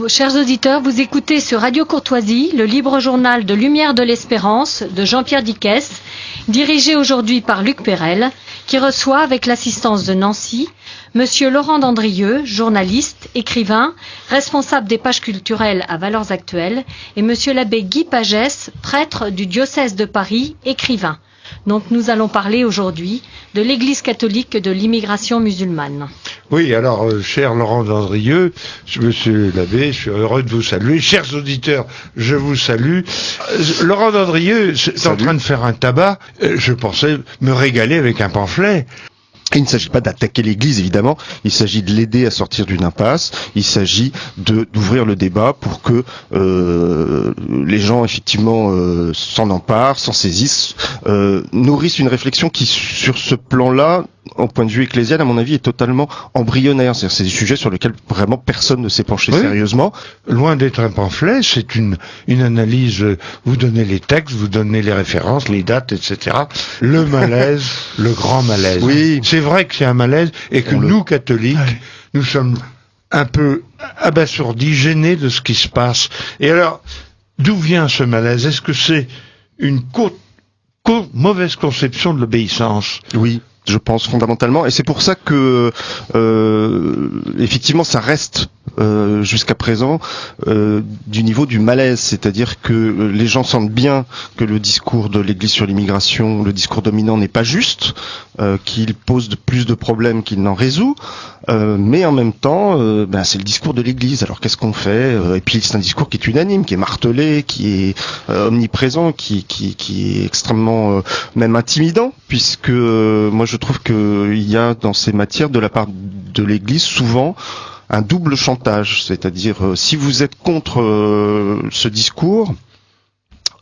chers auditeurs, vous écoutez sur Radio Courtoisie le libre journal de Lumière de l'Espérance de Jean-Pierre Dickès, dirigé aujourd'hui par Luc Perel, qui reçoit avec l'assistance de Nancy, Monsieur Laurent Dandrieux, journaliste, écrivain, responsable des pages culturelles à Valeurs Actuelles, et Monsieur l'abbé Guy Pagès, prêtre du diocèse de Paris, écrivain. Donc nous allons parler aujourd'hui de l'Église catholique de l'immigration musulmane. Oui, alors, cher Laurent Dandrieux, monsieur l'abbé, je suis heureux de vous saluer. Chers auditeurs, je vous salue. Laurent Dandrieux est en train de faire un tabac. Je pensais me régaler avec un pamphlet. Il ne s'agit pas d'attaquer l'Église, évidemment. Il s'agit de l'aider à sortir d'une impasse. Il s'agit d'ouvrir le débat pour que les gens, effectivement, s'en emparent, s'en saisissent, nourrissent une réflexion qui, sur ce plan-là, au point de vue ecclésial, à mon avis, est totalement embryonnaire. C'est des sujets sur lesquels vraiment personne ne s'est penché sérieusement. Loin d'être un pamphlet, c'est une analyse. Vous donnez les textes, vous donnez les références, les dates, etc. Le malaise, le grand malaise. Oui. C'est vrai qu'il y a un malaise et que nous, catholiques, nous sommes un peu abasourdis, gênés de ce qui se passe. Et alors, d'où vient ce malaise? Est-ce que c'est une mauvaise conception de l'obéissance? Oui. Je pense fondamentalement, et c'est pour ça que effectivement ça reste jusqu'à présent du niveau du malaise, c'est-à-dire que les gens sentent bien que le discours de l'Église sur l'immigration, le discours dominant n'est pas juste, qu'il pose plus de problèmes qu'il n'en résout, mais en même temps c'est le discours de l'Église. Alors qu'est-ce qu'on fait? Et puis c'est un discours qui est unanime, qui est martelé, qui est omniprésent, qui est extrêmement même intimidant, puisque moi je trouve qu'il y a dans ces matières de la part de l'Église souvent un double chantage, c'est-à-dire si vous êtes contre ce discours,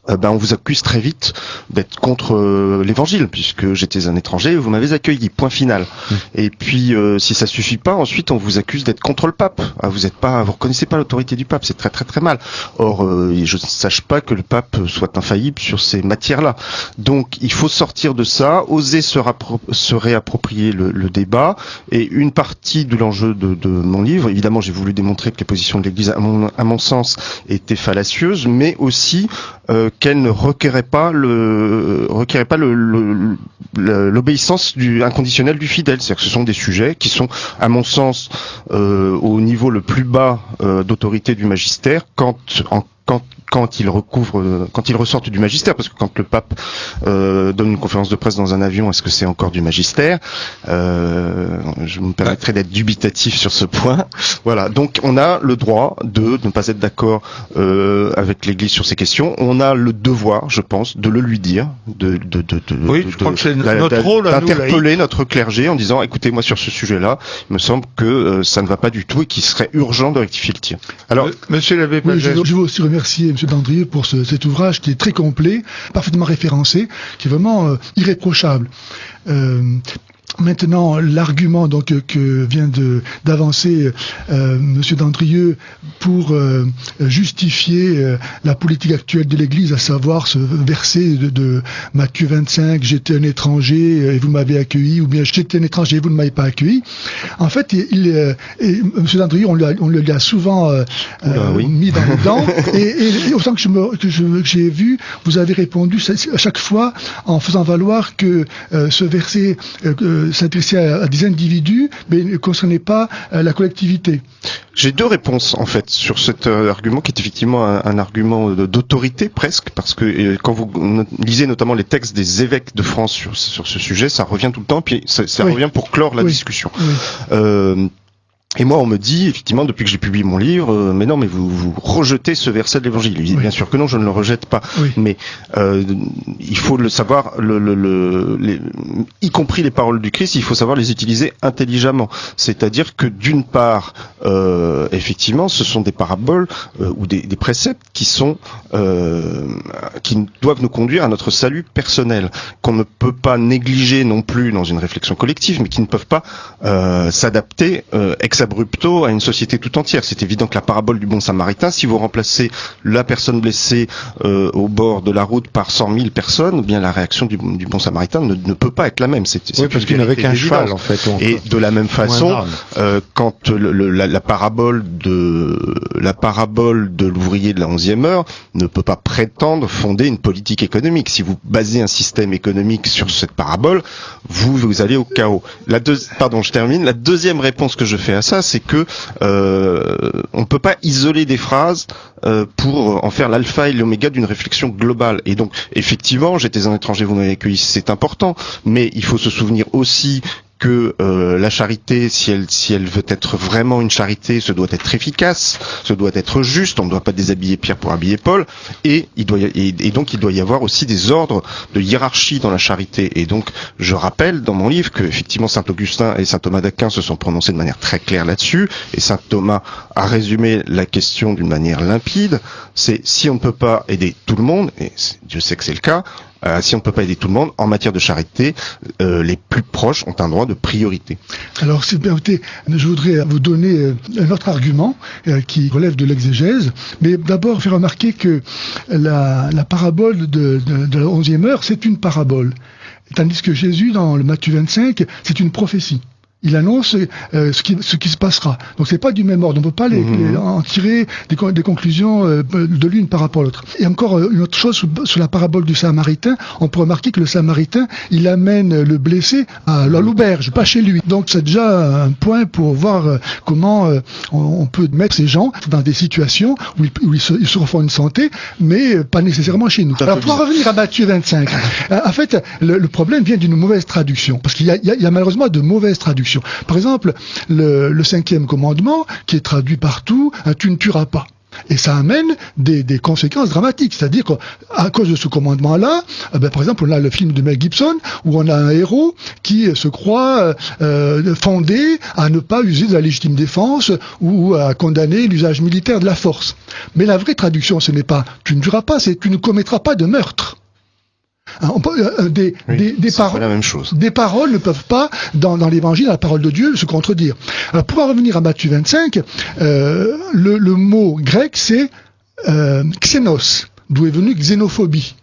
on vous accuse très vite d'être contre l'évangile, puisque j'étais un étranger et vous m'avez accueilli, point final. Et puis si ça suffit pas, ensuite on vous accuse d'être contre le pape. Vous reconnaissez pas l'autorité du pape, c'est très très très mal. Or je ne sache pas que le pape soit infaillible sur ces matières-là. Donc il faut sortir de ça, oser se réapproprier le débat. Et une partie de l'enjeu de mon livre, évidemment j'ai voulu démontrer que les positions de l'Église, à mon sens, étaient fallacieuses, mais aussi qu'elle ne requérait pas l'obéissance inconditionnelle du fidèle. C'est-à-dire que ce sont des sujets qui sont, à mon sens, au niveau le plus bas d'autorité du magistère, quand ils ressortent du magistère, parce que quand le pape donne une conférence de presse dans un avion, est-ce que c'est encore du magistère? Je me permettrai d'être dubitatif sur ce point. Voilà, donc on a le droit de ne pas être d'accord avec l'Église sur ces questions. On a le devoir, je pense, de le lui dire, je crois que c'est notre rôle d'interpeller notre clergé en disant, écoutez, moi sur ce sujet-là, il me semble que ça ne va pas du tout et qu'il serait urgent de rectifier le tir. Alors, Monsieur l'abbé Pagès, je veux aussi remercier M. Dandrieux pour cet ouvrage qui est très complet, parfaitement référencé, qui est vraiment irréprochable. Maintenant, l'argument donc que vient d'avancer Monsieur Dandrieux pour justifier la politique actuelle de l'Église, à savoir ce verset de Matthieu 25, j'étais un étranger et vous m'avez accueilli, ou bien j'étais un étranger et vous ne m'avez pas accueilli. En fait, Monsieur Dandrieux, on le a souvent mis dans les dents, et autant que j'ai vu, vous avez répondu à chaque fois en faisant valoir que ce verset s'adressait à des individus, mais ne concernait pas la collectivité. J'ai deux réponses en fait sur cet argument qui est effectivement un argument d'autorité presque, parce que quand vous lisez notamment les textes des évêques de France sur ce sujet, ça revient tout le temps, puis ça revient pour clore la discussion. Et moi, on me dit, effectivement, depuis que j'ai publié mon livre, mais non, mais vous rejetez ce verset de l'Évangile. Bien sûr que non, je ne le rejette pas. Mais il faut le savoir, y compris les paroles du Christ, il faut savoir les utiliser intelligemment. C'est-à-dire que d'une part, effectivement, ce sont des paraboles ou des préceptes qui doivent nous conduire à notre salut personnel, qu'on ne peut pas négliger non plus dans une réflexion collective, mais qui ne peuvent pas s'adapter ex abrupto à une société tout entière. C'est évident que la parabole du bon samaritain, si vous remplacez la personne blessée au bord de la route par 100 000 personnes, bien la réaction du bon samaritain ne peut pas être la même. C'est parce qu'il n'avait qu'un cheval, en fait. Et de la même façon, quand la parabole de l'ouvrier de la 11e heure ne peut pas prétendre fonder une politique économique. Si vous basez un système économique sur cette parabole, vous allez au chaos. Je termine. La deuxième réponse que je fais à ça, c'est que on peut pas isoler des phrases pour en faire l'alpha et l'oméga d'une réflexion globale. Et donc, effectivement, j'étais un étranger, vous m'avez accueilli, c'est important, mais il faut se souvenir aussi que la charité, si elle veut être vraiment une charité, ce doit être efficace, ce doit être juste, on ne doit pas déshabiller Pierre pour habiller Paul, et donc il doit y avoir aussi des ordres de hiérarchie dans la charité. Et donc je rappelle dans mon livre que effectivement Saint Augustin et Saint Thomas d'Aquin se sont prononcés de manière très claire là-dessus, et Saint Thomas a résumé la question d'une manière limpide, c'est si on ne peut pas aider tout le monde, et Dieu sait que c'est le cas, si on ne peut pas aider tout le monde, en matière de charité, les plus proches ont un droit de priorité. Alors, si vous permettez, je voudrais vous donner un autre argument qui relève de l'exégèse, mais d'abord faire remarquer que la parabole de la 11e heure, c'est une parabole, tandis que Jésus, dans le Matthieu 25, c'est une prophétie. Il annonce ce qui se passera. Donc c'est pas du même ordre. On ne peut pas en tirer des conclusions de l'une par rapport à l'autre. Et encore une autre chose sur la parabole du Samaritain, on peut remarquer que le Samaritain, il amène le blessé à l'auberge, pas chez lui. Donc c'est déjà un point pour voir comment on peut mettre ces gens dans des situations où ils se refont une santé, mais pas nécessairement chez nous. Alors pour revenir à Matthieu 25, en fait le problème vient d'une mauvaise traduction, parce qu'il y a malheureusement de mauvaises traductions. Par exemple, le 5e commandement, qui est traduit partout, tu ne tueras pas. Et ça amène des conséquences dramatiques. C'est-à-dire qu'à cause de ce commandement-là, par exemple, on a le film de Mel Gibson, où on a un héros qui se croit fondé à ne pas user de la légitime défense ou à condamner l'usage militaire de la force. Mais la vraie traduction, ce n'est pas « tu ne tueras pas », c'est « tu ne commettras pas de meurtre ». Des paroles ne peuvent pas, dans l'évangile, la parole de Dieu, se contredire. Alors, pour en revenir à Matthieu 25, le mot grec, c'est xénos, d'où est venue xénophobie.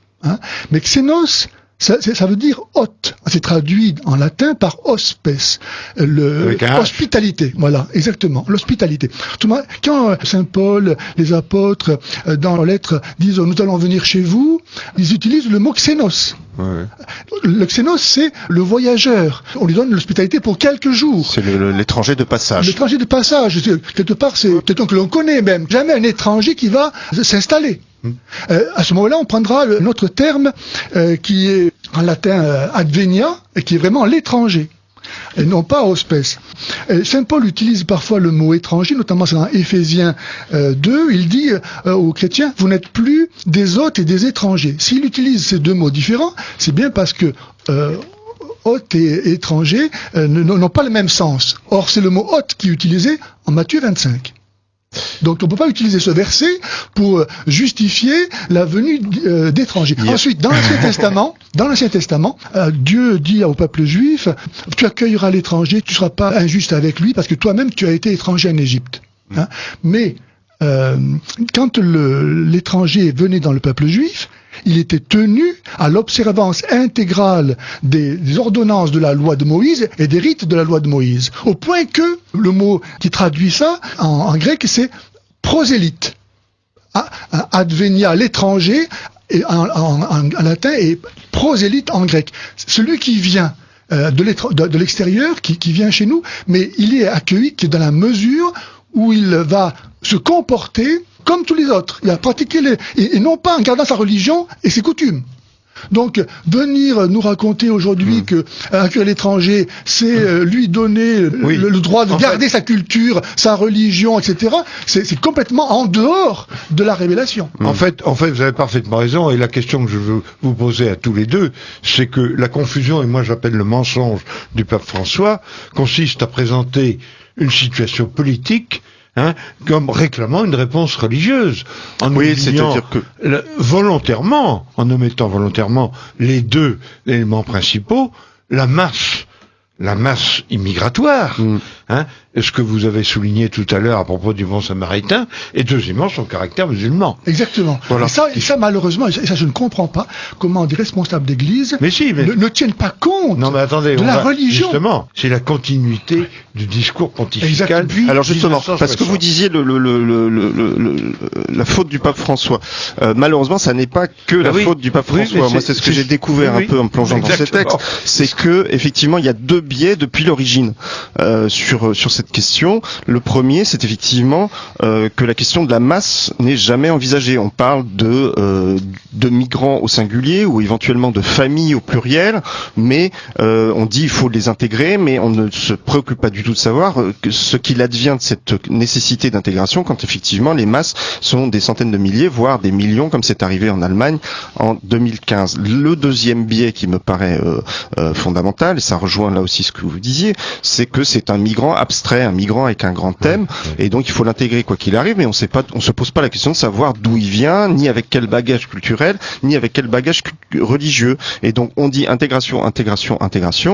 Mais xénos, ça veut dire hôte. C'est traduit en latin par hospes, hospitalité. Voilà, exactement, l'hospitalité. Quand Saint Paul, les apôtres, dans leurs lettres, disent « nous allons venir chez vous », ils utilisent le mot xénos. Ouais. Le xénos, c'est le voyageur. On lui donne l'hospitalité pour quelques jours. C'est l'étranger de passage. L'étranger de passage. Quelque part, c'est quelqu'un que l'on connaît même. Jamais un étranger qui va s'installer. À ce moment-là, on prendra notre terme qui est en latin advenia, et qui est vraiment l'étranger, et non pas hospes. Saint Paul utilise parfois le mot étranger, notamment c'est dans Éphésiens 2, il dit aux chrétiens, vous n'êtes plus des hôtes et des étrangers. S'il utilise ces deux mots différents, c'est bien parce que hôte et étranger n'ont pas le même sens. Or, c'est le mot hôte qui est utilisé en Matthieu 25. Donc on ne peut pas utiliser ce verset pour justifier la venue d'étrangers. Yeah. Ensuite, dans l'Ancien Testament, Dieu dit au peuple juif, tu accueilleras l'étranger, tu ne seras pas injuste avec lui parce que toi-même tu as été étranger en Égypte. Mais quand l'étranger venait dans le peuple juif, il était tenu à l'observance intégrale des ordonnances de la loi de Moïse et des rites de la loi de Moïse. Au point que le mot qui traduit ça en grec, c'est prosélyte. Advenia, l'étranger, en latin, et prosélyte en grec. Celui qui vient de l'extérieur, qui vient chez nous, mais il est accueilli dans la mesure où il va se comporter comme tous les autres. Il a pratiqué et non pas en gardant sa religion et ses coutumes. Donc, venir nous raconter aujourd'hui que accueillir l'étranger, c'est lui donner le droit de garder sa culture, sa religion, etc., c'est complètement en dehors de la révélation. En fait, vous avez parfaitement raison, et la question que je veux vous poser à tous les deux, c'est que la confusion, et moi j'appelle le mensonge du pape François, consiste à présenter une situation politique comme réclamant une réponse religieuse, en c'est-à-dire que volontairement, en omettant volontairement les deux éléments principaux, la masse la masse immigratoire, ce que vous avez souligné tout à l'heure à propos du bon samaritain, et deuxièmement son caractère musulman. Exactement. Voilà. Et ça malheureusement, et ça je ne comprends pas comment des responsables d'église ne tiennent pas compte de la religion. Justement, c'est la continuité du discours pontifical. Alors justement, parce que vous disiez la faute du pape François. Malheureusement, ça n'est pas que la faute du pape François. Moi, c'est ce que j'ai découvert un peu en plongeant dans ces textes. C'est que effectivement, il y a deux biais depuis l'origine sur cette question. Le premier, c'est effectivement que la question de la masse n'est jamais envisagée. On parle de migrants au singulier ou éventuellement de familles au pluriel, mais on dit il faut les intégrer, mais on ne se préoccupe pas du tout de savoir ce qu'il advient de cette nécessité d'intégration quand effectivement les masses sont des centaines de milliers, voire des millions, comme c'est arrivé en Allemagne en 2015. Le deuxième biais qui me paraît fondamental, et ça rejoint là aussi ce que vous disiez, c'est que c'est un migrant abstrait, un migrant avec un grand thème, et donc il faut l'intégrer quoi qu'il arrive, mais on se pose pas la question de savoir d'où il vient, ni avec quel bagage culturel, ni avec quel bagage religieux. Et donc on dit intégration,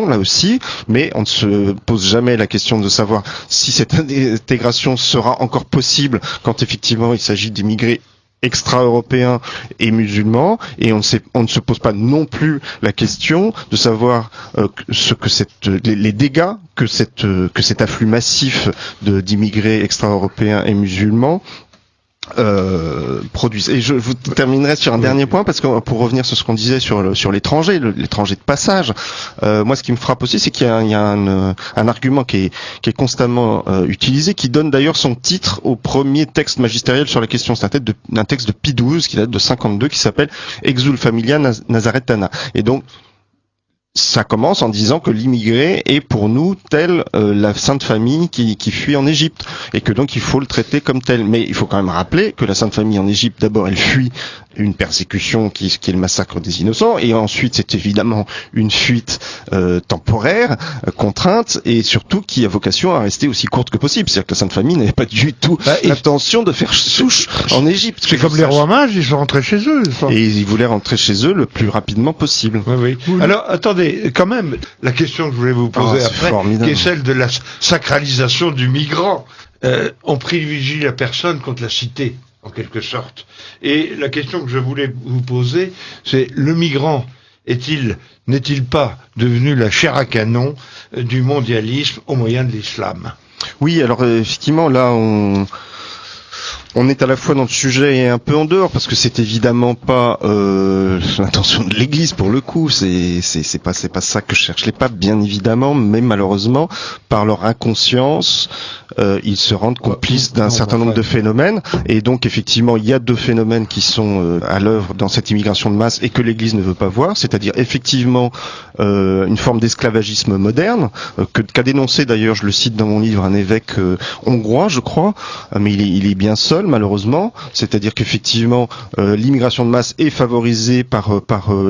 là aussi, mais on ne se pose jamais la question de savoir si cette intégration sera encore possible quand effectivement il s'agit d'immigrés extra-européens et musulmans, et on ne se pose pas non plus la question de savoir les dégâts que cet afflux massif d'immigrés extra-européens et musulmans produisent. Et je vous terminerai sur un dernier point, parce que pour revenir sur ce qu'on disait sur l'étranger, l'étranger de passage, moi ce qui me frappe aussi, c'est qu'il y a un argument qui est constamment utilisé, qui donne d'ailleurs son titre au premier texte magistériel sur la question. C'est un texte de Pie XII qui date de 52, qui s'appelle Exul Familia Nazaretana. Et donc ça commence en disant que l'immigré est pour nous tel la Sainte Famille qui fuit en Égypte, et que donc il faut le traiter comme tel. Mais il faut quand même rappeler que la Sainte Famille en Égypte, d'abord, elle fuit une persécution qui est le massacre des innocents, et ensuite c'est évidemment une fuite temporaire, contrainte, et surtout qui a vocation à rester aussi courte que possible. C'est-à-dire que la Sainte Famille n'avait pas du tout l'intention de faire souche en Égypte. C'est comme les rois mages, ils sont rentrés chez eux. Et ils voulaient rentrer chez eux le plus rapidement possible. Oui. Alors attendez, quand même, la question que je voulais vous poser après, qui est celle de la sacralisation du migrant. On privilégie la personne contre la cité, en quelque sorte. Et la question que je voulais vous poser, c'est le migrant n'est-il pas devenu la chair à canon du mondialisme au moyen de l'islam? Oui, alors effectivement, là, on est à la fois dans le sujet et un peu en dehors, parce que c'est évidemment pas l'intention de l'Église pour le coup. C'est pas ça que cherchent les papes, bien évidemment, mais malheureusement, par leur inconscience, ils se rendent complices d'un certain nombre de phénomènes. Et donc effectivement, il y a deux phénomènes qui sont à l'œuvre dans cette immigration de masse et que l'Église ne veut pas voir, c'est-à-dire effectivement une forme d'esclavagisme moderne qu'a dénoncé d'ailleurs, je le cite dans mon livre, un évêque hongrois, je crois, mais il est bien seul malheureusement, c'est-à-dire qu'effectivement l'immigration de masse est favorisée par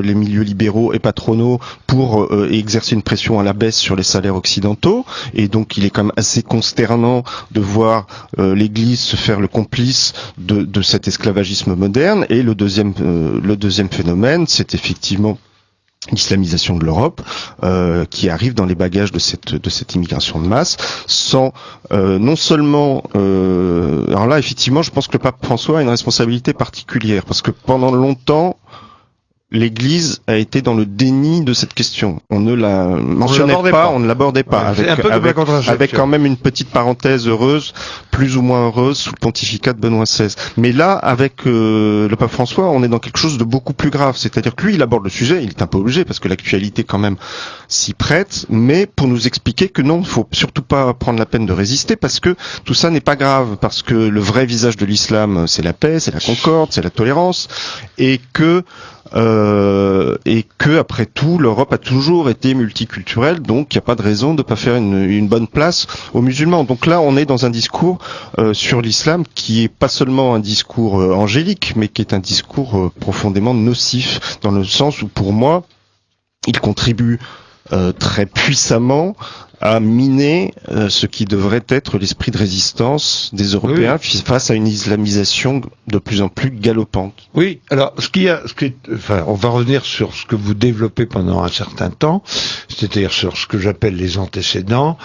les milieux libéraux et patronaux pour exercer une pression à la baisse sur les salaires occidentaux, et donc il est quand même assez consternant de voir l'Église se faire le complice de cet esclavagisme moderne. Et le deuxième phénomène, c'est effectivement l'islamisation de l'Europe, qui arrive dans les bagages de cette immigration de masse, sans non seulement alors là effectivement je pense que le pape François a une responsabilité particulière, parce que pendant longtemps l'Église a été dans le déni de cette question. On ne la mentionnait pas, on ne l'abordait pas, avec quand même une petite parenthèse heureuse, plus ou moins heureuse, sous le pontificat de Benoît XVI. Mais là, avec le pape François, on est dans quelque chose de beaucoup plus grave. C'est-à-dire que lui, il aborde le sujet, il est un peu obligé, parce que l'actualité quand même s'y prête, mais pour nous expliquer que non, il faut surtout pas prendre la peine de résister, parce que tout ça n'est pas grave, parce que le vrai visage de l'islam, c'est la paix, c'est la concorde, c'est la tolérance, et que après tout l'Europe a toujours été multiculturelle, donc il n'y a pas de raison de pas faire une bonne place aux musulmans. Donc là on est dans un discours sur l'islam qui est pas seulement un discours angélique, mais qui est un discours profondément nocif, dans le sens où pour moi il contribue très puissamment à miner ce qui devrait être l'esprit de résistance des Européens face à une islamisation de plus en plus galopante. Oui, alors on va revenir sur ce que vous développez pendant un certain temps, c'est-à-dire sur ce que j'appelle les antécédents.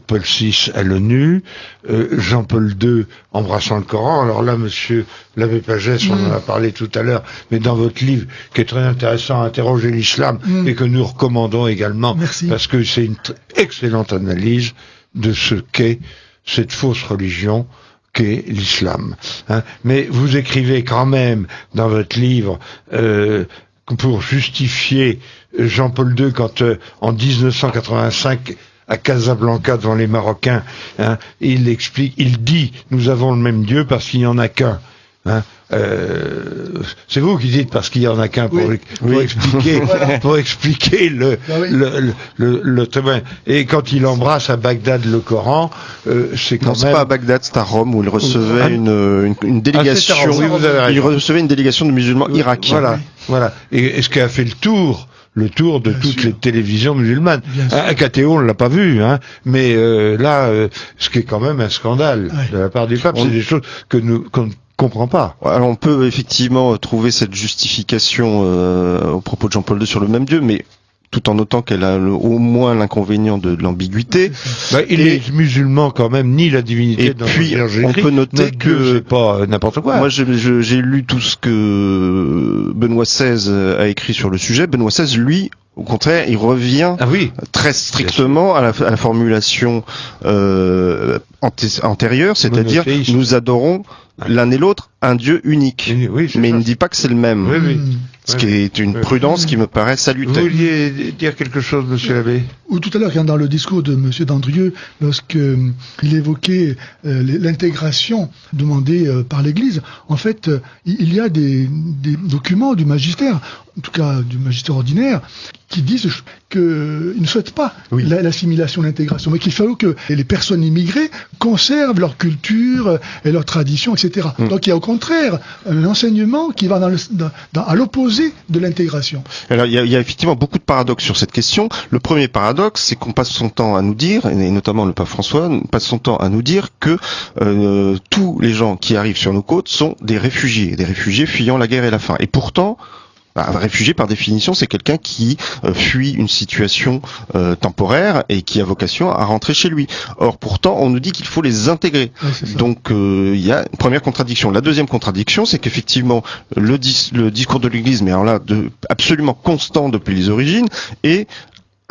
Paul VI à l'ONU, Jean-Paul II embrassant le Coran. Alors là, monsieur l'abbé Pagès, on en a parlé tout à l'heure, mais dans votre livre, qui est très intéressant, Interroger l'islam, et que nous recommandons également, parce que c'est une excellente analyse de ce qu'est cette fausse religion qu'est l'islam. Mais vous écrivez quand même dans votre livre, pour justifier Jean-Paul II quand en 1985 à Casablanca devant les Marocains, il dit nous avons le même Dieu parce qu'il n'y en a qu'un. C'est vous qui dites parce qu'il y en a qu'un pour expliquer le témoin. Et quand il embrasse à Bagdad le Coran, c'est quand même. C'est pas à Bagdad, c'est à Rome où il recevait une délégation. Il recevait une délégation de musulmans irakiens. Voilà. Et ce qui a fait le tour de toutes les télévisions musulmanes. À KTO, on ne l'a pas vu, mais là, ce qui est quand même un scandale de la part du pape, c'est des choses qu'on ne comprend pas. Alors on peut effectivement trouver cette justification au propos de Jean-Paul II sur le même Dieu, mais tout en notant qu'elle a au moins l'inconvénient de l'ambiguïté. Il est musulman quand même, ni la divinité. Et puis, on peut noter que c'est pas n'importe quoi. Moi, j'ai lu tout ce que Benoît XVI a écrit sur le sujet. Benoît XVI, lui, au contraire, il revient très strictement à la formulation antérieure, c'est-à-dire nous adorons l'un et l'autre un Dieu unique. Mais il ne dit pas que c'est le même. Ce qui est une prudence qui me paraît salutaire. Vous vouliez dire quelque chose, monsieur l'abbé? Ou tout à l'heure, dans le discours de monsieur Dandrieux, lorsqu'il évoquait l'intégration demandée par l'Église, en fait, il y a des documents du magistère, en tout cas du magistère ordinaire, qui disent qu'ils ne souhaitent pas l'assimilation, l'intégration, mais qu'il faut que les personnes immigrées conservent leur culture et leur tradition, etc. Donc il y a au contraire un enseignement qui va à l'opposé de l'intégration. Alors il y a effectivement beaucoup de paradoxes sur cette question. Le premier paradoxe, c'est qu'on passe son temps à nous dire, et notamment le pape François passe son temps à nous dire que tous les gens qui arrivent sur nos côtes sont des réfugiés fuyant la guerre et la faim. Et pourtant, un réfugié, par définition, c'est quelqu'un qui fuit une situation temporaire et qui a vocation à rentrer chez lui. Or, pourtant, on nous dit qu'il faut les intégrer. Donc, il y a une première contradiction. La deuxième contradiction, c'est qu'effectivement, le discours de l'Église, mais alors là, absolument constant depuis les origines, est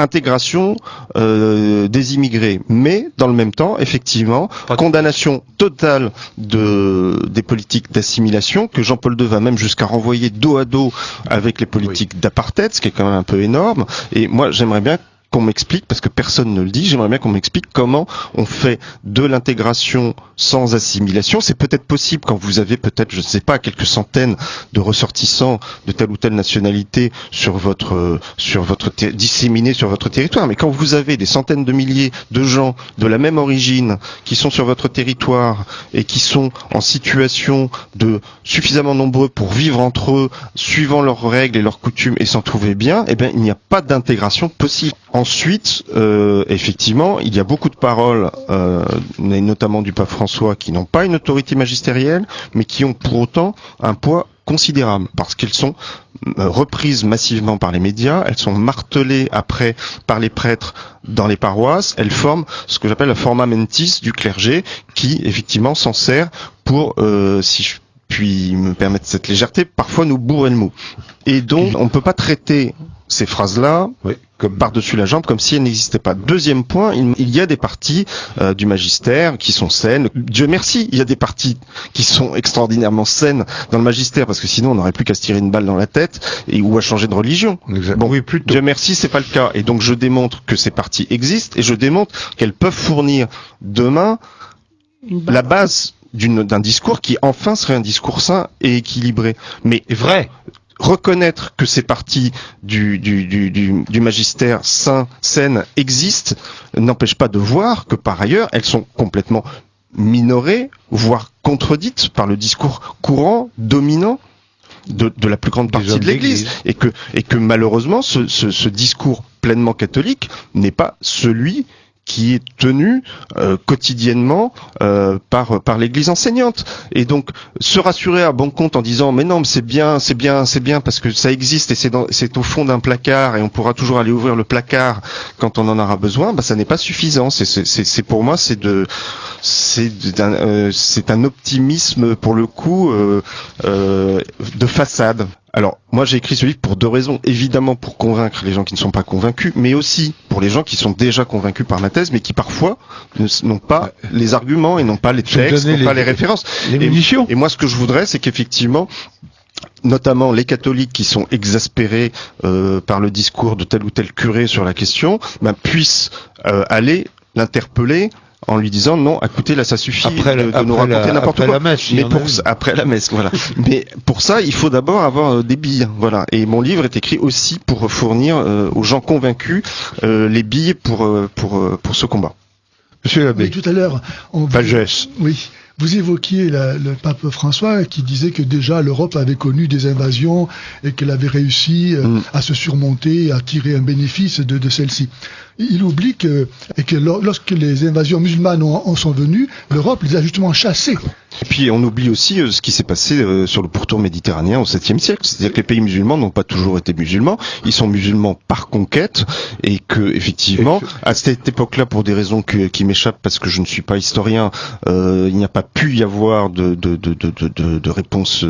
intégration des immigrés, mais dans le même temps, effectivement, condamnation totale des politiques d'assimilation que Jean-Paul II va même jusqu'à renvoyer dos à dos avec les politiques d'apartheid, ce qui est quand même un peu énorme. Et moi, j'aimerais bien qu'on m'explique, parce que personne ne le dit, j'aimerais bien qu'on m'explique comment on fait de l'intégration sans assimilation. C'est peut-être possible quand vous avez peut-être, je ne sais pas, quelques centaines de ressortissants de telle ou telle nationalité disséminés sur votre territoire. Mais quand vous avez des centaines de milliers de gens de la même origine qui sont sur votre territoire et qui sont en situation de suffisamment nombreux pour vivre entre eux, suivant leurs règles et leurs coutumes et s'en trouver bien, eh bien, il n'y a pas d'intégration possible. Ensuite, effectivement, il y a beaucoup de paroles, notamment du pape François, qui n'ont pas une autorité magistérielle, mais qui ont pour autant un poids considérable, parce qu'elles sont reprises massivement par les médias, elles sont martelées après par les prêtres dans les paroisses, elles forment ce que j'appelle la forma mentis du clergé, qui effectivement s'en sert pour, si je puis me permettre cette légèreté, parfois nous bourrer le mot. Et donc, on ne peut pas traiter ces phrases-là comme par-dessus la jambe, comme si elles n'existaient pas. Deuxième point, il y a des parties du magistère qui sont saines. Dieu merci, il y a des parties qui sont extraordinairement saines dans le magistère, parce que sinon on n'aurait plus qu'à se tirer une balle dans la tête ou à changer de religion. Bon, Dieu merci, c'est pas le cas. Et donc je démontre que ces parties existent, et je démontre qu'elles peuvent fournir demain la base d'un discours qui enfin serait un discours sain et équilibré. Mais vrai. Reconnaître que ces parties du magistère saine existent n'empêche pas de voir que par ailleurs elles sont complètement minorées, voire contredites par le discours courant, dominant de la plus grande partie de l'Église, et que malheureusement ce discours pleinement catholique n'est pas celui qui est tenu quotidiennement par l'Église enseignante. Et donc se rassurer à bon compte en disant mais non, mais c'est bien parce que ça existe et c'est au fond d'un placard et on pourra toujours aller ouvrir le placard quand on en aura besoin, ça n'est pas suffisant. C'est pour moi c'est un optimisme pour le coup de façade. Alors, moi j'ai écrit ce livre pour deux raisons. Évidemment pour convaincre les gens qui ne sont pas convaincus, mais aussi pour les gens qui sont déjà convaincus par ma thèse, mais qui parfois n'ont pas les arguments et n'ont pas les textes, n'ont pas les références. Et moi ce que je voudrais, c'est qu'effectivement, notamment les catholiques qui sont exaspérés par le discours de tel ou tel curé sur la question, puissent aller l'interpeller en lui disant non, écoutez, là ça suffit de nous raconter n'importe quoi. Après la messe, voilà. Mais pour ça, il faut d'abord avoir des billes, voilà. Et mon livre est écrit aussi pour fournir aux gens convaincus les billes pour ce combat. Monsieur l'abbé. Oui, tout à l'heure, Pagès. Oui. Vous évoquiez le pape François qui disait que déjà l'Europe avait connu des invasions et qu'elle avait réussi à se surmonter, à tirer un bénéfice de celle-ci. Il oublie que lorsque les invasions musulmanes sont venues, l'Europe les a justement chassées. Et puis on oublie aussi ce qui s'est passé sur le pourtour méditerranéen au 7e siècle. C'est-à-dire que les pays musulmans n'ont pas toujours été musulmans. Ils sont musulmans par conquête et que effectivement, à cette époque-là, pour des raisons qui m'échappent parce que je ne suis pas historien, il n'y a pas pu y avoir de réponse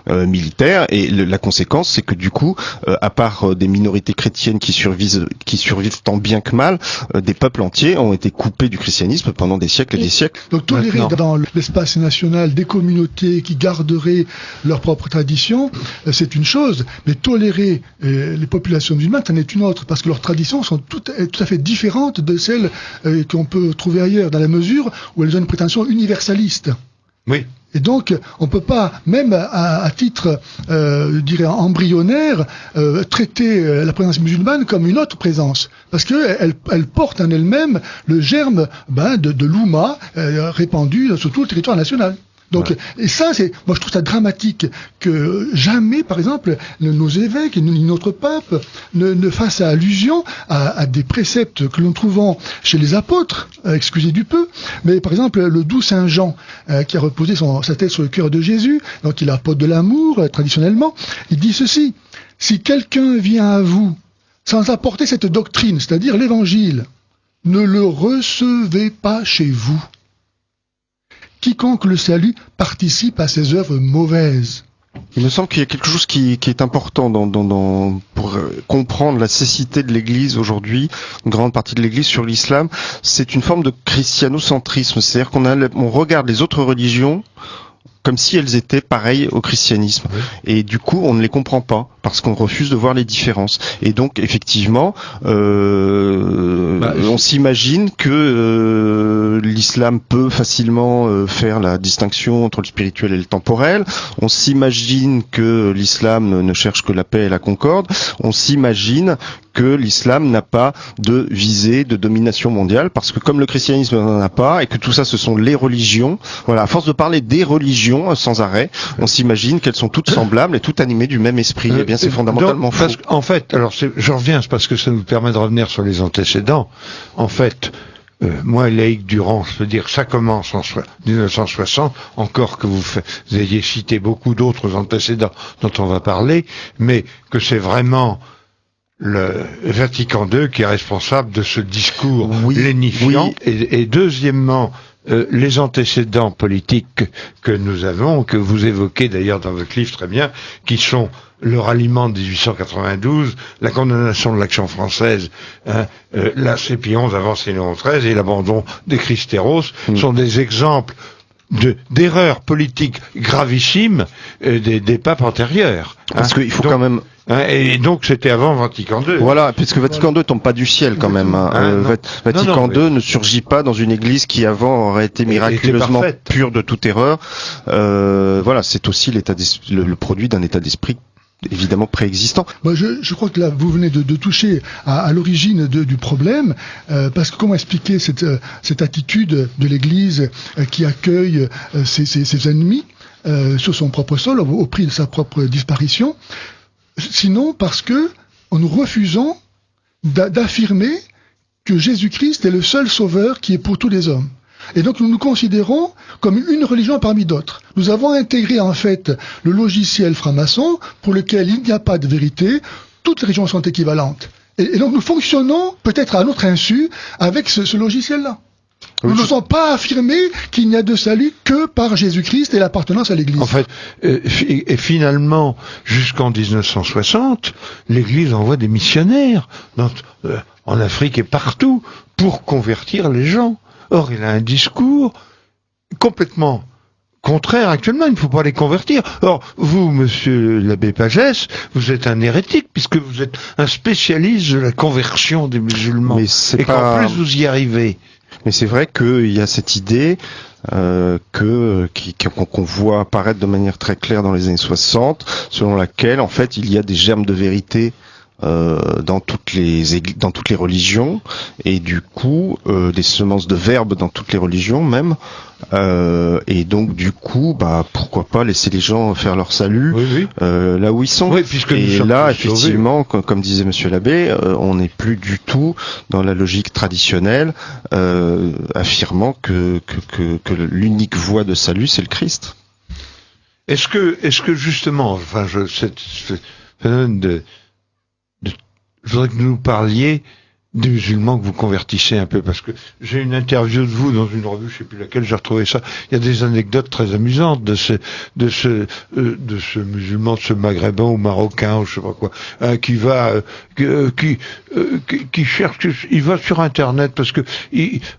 militaire. Et la conséquence, c'est que du coup, à part des minorités chrétiennes qui survivent tant bien que mal, des peuples entiers ont été coupés du christianisme pendant des siècles et des siècles. Donc tolérer dans l'espace national des communautés qui garderaient leur propre tradition, c'est une chose, mais tolérer les populations musulmanes, c'en est une autre, parce que leurs traditions sont tout à fait différentes de celles qu'on peut trouver ailleurs, dans la mesure où elles ont une prétention universaliste. Oui. Et donc, on peut pas, même à titre, je dirais, embryonnaire, traiter la présence musulmane comme une autre présence, parce que elle porte en elle-même le germe de l'oumma répandu sur tout le territoire national. Donc, ouais. Et ça, moi je trouve ça dramatique que jamais, par exemple, nos évêques et notre pape ne fassent allusion à des préceptes que nous trouvons chez les apôtres, excusez du peu, mais par exemple le doux Saint Jean qui a reposé sa tête sur le cœur de Jésus, donc il est apôtre de l'amour traditionnellement, il dit ceci: si quelqu'un vient à vous sans apporter cette doctrine, c'est-à-dire l'évangile, ne le recevez pas chez vous. Quiconque le salue participe à ses œuvres mauvaises. Il me semble qu'il y a quelque chose qui est important pour comprendre la cécité de l'Église aujourd'hui, une grande partie de l'Église sur l'islam, c'est une forme de christianocentrisme, c'est-à-dire qu'on regarde les autres religions comme si elles étaient pareilles au christianisme. Oui. Et du coup, on ne les comprend pas, parce qu'on refuse de voir les différences. Et donc, effectivement, on s'imagine que l'islam peut facilement faire la distinction entre le spirituel et le temporel. On s'imagine que l'islam ne cherche que la paix et la concorde. On s'imagine que l'islam n'a pas de visée de domination mondiale, parce que comme le christianisme n'en a pas, et que tout ça ce sont les religions, voilà, à force de parler des religions sans arrêt, on s'imagine qu'elles sont toutes semblables et toutes animées du même esprit. Eh bien, c'est fondamentalement faux. En fait, alors j'en reviens, c'est parce que ça nous permet de revenir sur les antécédents. En fait, moi, Laïc Durand, je veux dire, ça commence en 1960, encore que vous ayez cité beaucoup d'autres antécédents dont on va parler, mais que c'est vraiment le Vatican II qui est responsable de ce discours lénifiant. Oui. Et deuxièmement, les antécédents politiques que nous avons, que vous évoquez d'ailleurs dans votre livre très bien, qui sont le ralliement de 1892, la condamnation de l'action française, la CPI 11 avant Léon XIII et l'abandon des Christéros, sont des exemples d'erreurs politiques gravissimes des papes antérieurs. Parce qu'il faut quand même... Et donc c'était avant Vatican II. Voilà, puisque Vatican II tombe pas du ciel quand même. Vatican II ne surgit pas dans une église qui avant aurait été miraculeusement pure de toute erreur. Voilà, c'est aussi le produit d'un état d'esprit évidemment préexistant. Moi, je crois que là, vous venez de toucher à l'origine du problème, parce que comment expliquer cette attitude de l'Église qui accueille ses ennemis sur son propre sol, au prix de sa propre disparition, sinon parce que nous refusons d'affirmer que Jésus-Christ est le seul sauveur qui est pour tous les hommes. Et donc nous nous considérons comme une religion parmi d'autres. Nous avons intégré en fait le logiciel franc-maçon pour lequel il n'y a pas de vérité, toutes les religions sont équivalentes. Et donc nous fonctionnons peut-être à notre insu avec ce logiciel-là. Nous ne sommes pas affirmés qu'il n'y a de salut que par Jésus-Christ et l'appartenance à l'Église. En fait, et finalement, jusqu'en 1960, l'Église envoie des missionnaires en Afrique et partout pour convertir les gens. Or, il a un discours complètement contraire actuellement, il ne faut pas les convertir. Or, vous, monsieur l'abbé Pagès, vous êtes un hérétique, puisque vous êtes un spécialiste de la conversion des musulmans. Qu'en plus, vous y arrivez. Mais c'est vrai qu'il y a cette idée qu'on voit apparaître de manière très claire dans les années 60, selon laquelle, en fait, il y a des germes de vérité dans toutes les religions, et du coup des semences de verbe dans toutes les religions même, et donc du coup pourquoi pas laisser les gens faire leur salut là où ils sont. Oui, puisque et là effectivement comme disait monsieur l'abbé, on n'est plus du tout dans la logique traditionnelle affirmant que l'unique voie de salut c'est le Christ. Est-ce que justement, ce phénomène je voudrais que vous nous parliez des musulmans que vous convertissez un peu, parce que j'ai une interview de vous dans une revue, je sais plus laquelle, j'ai retrouvé ça. Il y a des anecdotes très amusantes de ce musulman, de ce maghrébin ou marocain ou je sais pas quoi, qui cherche, il va sur internet parce que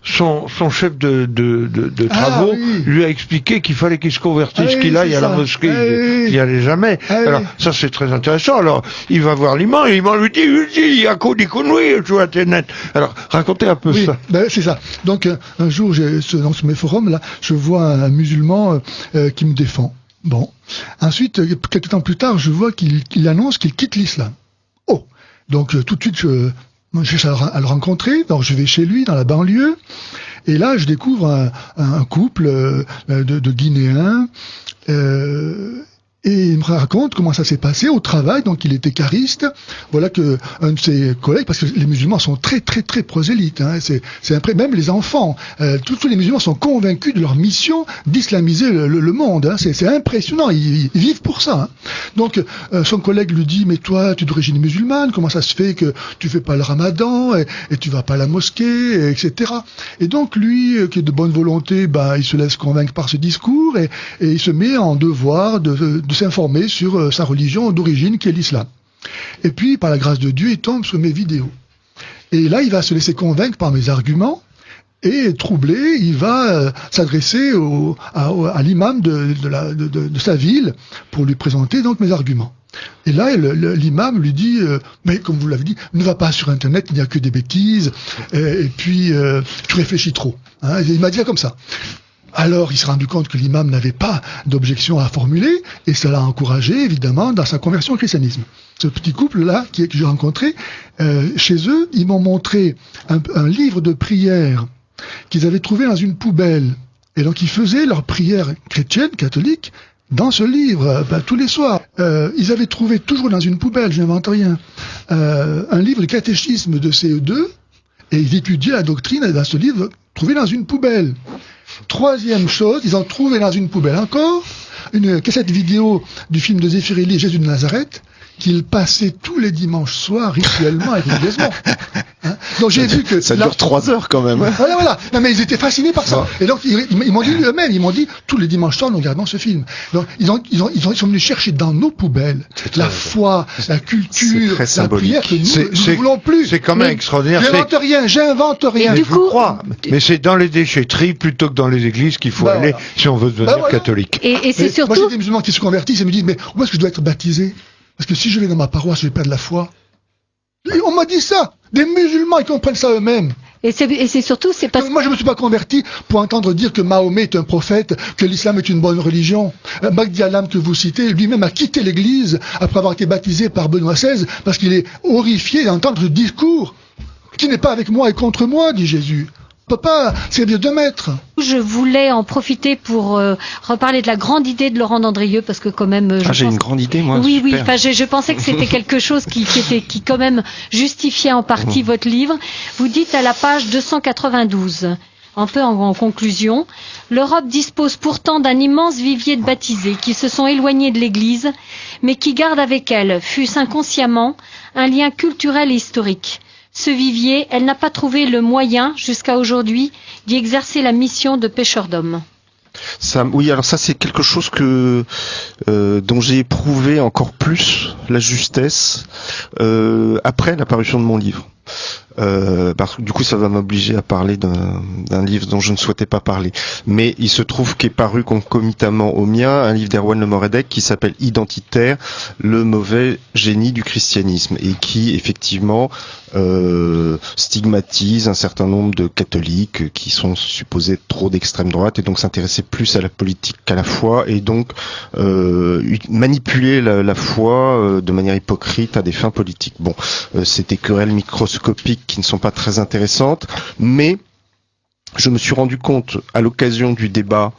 son chef de travaux lui a expliqué qu'il fallait qu'il se convertisse, qu'il aille à la mosquée, il n'y allait jamais. Alors ça c'est très intéressant. Alors il va voir l'imam, et l'imam lui dit, il y a qu'au dit qu'on oui, tu vois. Net. Alors, racontez un peu ça. C'est ça. Donc, un jour, sur mes forums, là, je vois un musulman qui me défend. Bon. Ensuite, quelques temps plus tard, je vois qu'il annonce qu'il quitte l'islam. Oh. Donc, tout de suite, je cherche à le rencontrer. Donc, je vais chez lui, dans la banlieue. Et là, je découvre un couple de Guinéens. Et il me raconte comment ça s'est passé au travail, donc il était cariste. Voilà que un de ses collègues, parce que les musulmans sont très très très prosélytes, hein, c'est même les enfants, tous les musulmans sont convaincus de leur mission d'islamiser le monde, hein, c'est impressionnant, ils vivent pour ça. Hein. Donc son collègue lui dit, mais toi tu es d'origine musulmane, comment ça se fait que tu fais pas le ramadan et tu vas pas à la mosquée, etc. Et donc lui, qui est de bonne volonté, il se laisse convaincre par ce discours et il se met en devoir de s'informer sur sa religion d'origine qui est l'islam. Et puis, par la grâce de Dieu, il tombe sur mes vidéos. Et là, il va se laisser convaincre par mes arguments et troublé, il va s'adresser à l'imam de sa ville pour lui présenter donc mes arguments. Et là, l'imam lui dit, mais comme vous l'avez dit, ne va pas sur Internet, il n'y a que des bêtises, et puis tu réfléchis trop. Hein, il m'a dit ça comme ça. Alors, il s'est rendu compte que l'imam n'avait pas d'objection à formuler, et ça l'a encouragé, évidemment, dans sa conversion au christianisme. Ce petit couple-là, que j'ai rencontré, chez eux, ils m'ont montré un livre de prière qu'ils avaient trouvé dans une poubelle. Et donc, ils faisaient leur prière chrétienne, catholique, dans ce livre, tous les soirs. Ils avaient trouvé, toujours dans une poubelle, je n'invente rien, un livre de catéchisme de CE2, et ils étudiaient la doctrine dans ce livre trouvé dans une poubelle. Troisième chose, ils ont trouvé dans une poubelle encore une cassette vidéo du film de Zeffirelli, Jésus de Nazareth, qu'il passait tous les dimanches soirs rituellement avec religieusement. Hein, donc j'ai vu que ça dure 3 heures quand même. Voilà. Non mais ils étaient fascinés par ça. Et donc ils m'ont dit eux-mêmes, ils m'ont dit tous les dimanches soirs nous regardons ce film. Donc ils sont venus chercher dans nos poubelles la foi, la culture, la prière que nous ne voulons plus. C'est quand même extraordinaire. J'invente rien. Mais je vous crois. Mais c'est dans les déchetteries plutôt que dans les églises qu'il faut aller si on veut devenir catholique. Et c'est surtout. Moi j'ai des musulmans qui se convertissent et me disent mais où est-ce que je dois être baptisé? Parce que si je vais dans ma paroisse, je vais perdre la foi. Et on m'a dit ça. Des musulmans, ils comprennent ça eux-mêmes. Et c'est surtout, c'est parce que... Moi, je me suis pas converti pour entendre dire que Mahomet est un prophète, que l'islam est une bonne religion. Mahdi Alam, que vous citez, lui-même a quitté l'église après avoir été baptisé par Benoît XVI parce qu'il est horrifié d'entendre ce discours qui n'est pas avec moi et contre moi, dit Jésus. peut pas servir de maître. Je voulais en profiter pour reparler de la grande idée de Laurent Dandrieux, parce que quand même... j'ai une grande idée, moi. Oui, super. oui, enfin, je pensais que c'était quelque chose qui quand même justifiait en partie votre livre. Vous dites à la page 292, un peu en conclusion, l'Europe dispose pourtant d'un immense vivier de baptisés qui se sont éloignés de l'Église, mais qui gardent avec elle, fût-ce inconsciemment, un lien culturel et historique. Ce vivier, elle n'a pas trouvé le moyen, jusqu'à aujourd'hui, d'y exercer la mission de pêcheur d'hommes. Oui, alors ça c'est quelque chose dont j'ai éprouvé encore plus la justesse après la parution de mon livre. Parce que du coup ça va m'obliger à parler d'un livre dont je ne souhaitais pas parler, mais il se trouve qu'est paru concomitamment au mien un livre d'Erwan Le Moredec qui s'appelle Identitaire, le mauvais génie du christianisme, et qui effectivement stigmatise un certain nombre de catholiques qui sont supposés être trop d'extrême droite et donc s'intéresser plus à la politique qu'à la foi, et donc manipuler la foi de manière hypocrite à des fins politiques. Bon, c'est des querelles microscopiques qui ne sont pas très intéressantes, mais je me suis rendu compte à l'occasion du débat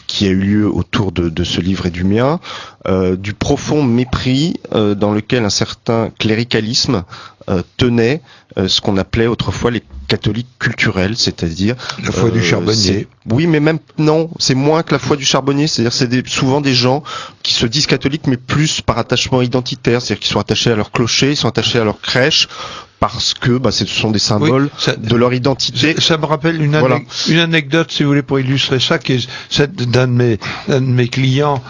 qui a eu lieu autour de ce livre et du mien, du profond mépris dans lequel un certain cléricalisme tenait ce qu'on appelait autrefois les catholiques culturels, c'est-à-dire la foi du charbonnier. Oui, mais même non, c'est moins que la foi du charbonnier, c'est-à-dire c'est souvent des gens qui se disent catholiques mais plus par attachement identitaire, c'est-à-dire qu'ils sont attachés à leur clocher, ils sont attachés à leur crèche, parce que ce sont des symboles de leur identité. Ça me rappelle une anecdote, si vous voulez, pour illustrer ça, qui est celle d'un de mes clients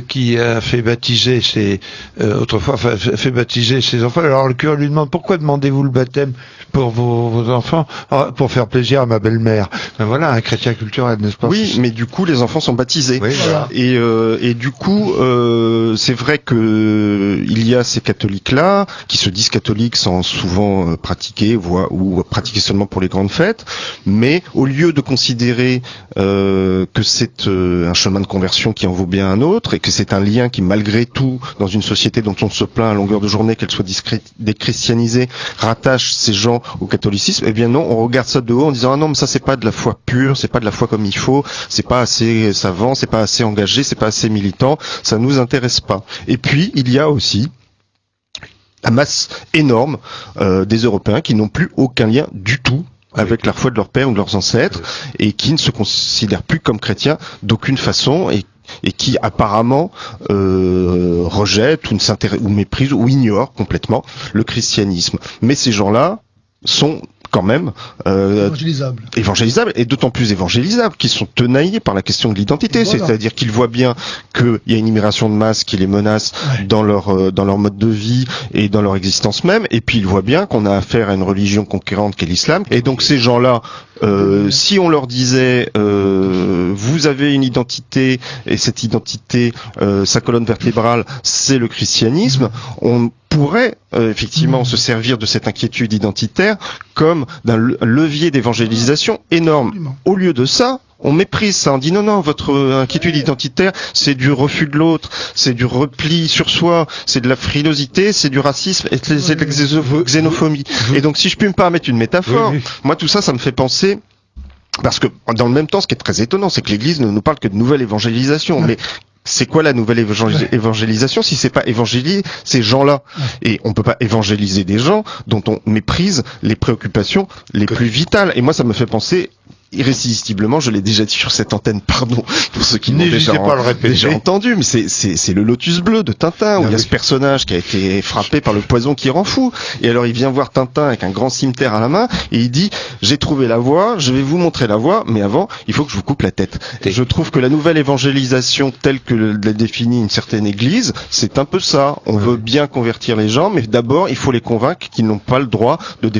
qui a fait baptiser ses enfants. Alors le curé lui demande: pourquoi demandez-vous le baptême pour vos enfants? Pour faire plaisir à ma belle-mère. Ben voilà, un chrétien culturel, n'est-ce pas? Oui, mais du coup les enfants sont baptisés. Oui, voilà. Et du coup c'est vrai que il y a ces catholiques-là qui se disent catholiques sans souvent pratiquer ou pratiquer seulement pour les grandes fêtes, mais au lieu de considérer que c'est un chemin de conversion qui en vaut bien un autre, et que c'est un lien qui malgré tout dans une société dont on se plaint à longueur de journée qu'elle soit déchristianisée rattache ces gens au catholicisme, eh bien non, on regarde ça de haut en disant: ah non, mais ça c'est pas de la foi pure, c'est pas de la foi comme il faut, c'est pas assez savant, c'est pas assez engagé, c'est pas assez militant, ça nous intéresse pas. Et puis il y a aussi la masse énorme des Européens qui n'ont plus aucun lien du tout avec la foi de leurs pères ou de leurs ancêtres, et qui ne se considèrent plus comme chrétiens d'aucune façon, et qui apparemment rejettent ou méprisent ou ignorent complètement le christianisme. Mais ces gens-là sont quand même évangélisables, et d'autant plus évangélisables qu'ils sont tenaillés par la question de l'identité, voilà. C'est-à-dire qu'ils voient bien qu'il y a une immigration de masse qui les menace dans leur mode de vie et dans leur existence même, et puis ils voient bien qu'on a affaire à une religion conquérante qu'est l'islam, et donc ces gens-là, si on leur disait vous avez une identité, et cette identité, sa colonne vertébrale c'est le christianisme, on pourrait effectivement se servir de cette inquiétude identitaire comme d'un levier d'évangélisation énorme. Absolument. Au lieu de ça, on méprise ça, on dit non, votre inquiétude identitaire, c'est du refus de l'autre, c'est du repli sur soi, c'est de la frilosité, c'est du racisme, et c'est de la xénophobie. Et donc si je puis me permettre une métaphore, moi tout ça, ça me fait penser... Parce que dans le même temps, ce qui est très étonnant, c'est que l'Église ne nous parle que de nouvelle évangélisation, mais c'est quoi la nouvelle évangélisation si c'est pas évangéliser ces gens-là? Et on peut pas évangéliser des gens dont on méprise les préoccupations les plus vitales. Et moi, ça me fait penser irrésistiblement, je l'ai déjà dit sur cette antenne, pardon, pour ceux qui n'ont déjà entendu, mais c'est le lotus bleu de Tintin, où il y a ce personnage qui a été frappé par le poison qui rend fou. Et alors il vient voir Tintin avec un grand cimeterre à la main, et il dit: j'ai trouvé la voie, je vais vous montrer la voie, mais avant, il faut que je vous coupe la tête. Et je trouve que la nouvelle évangélisation, telle que l'a définie une certaine église, c'est un peu ça. On veut bien convertir les gens, mais d'abord, il faut les convaincre qu'ils n'ont pas le droit de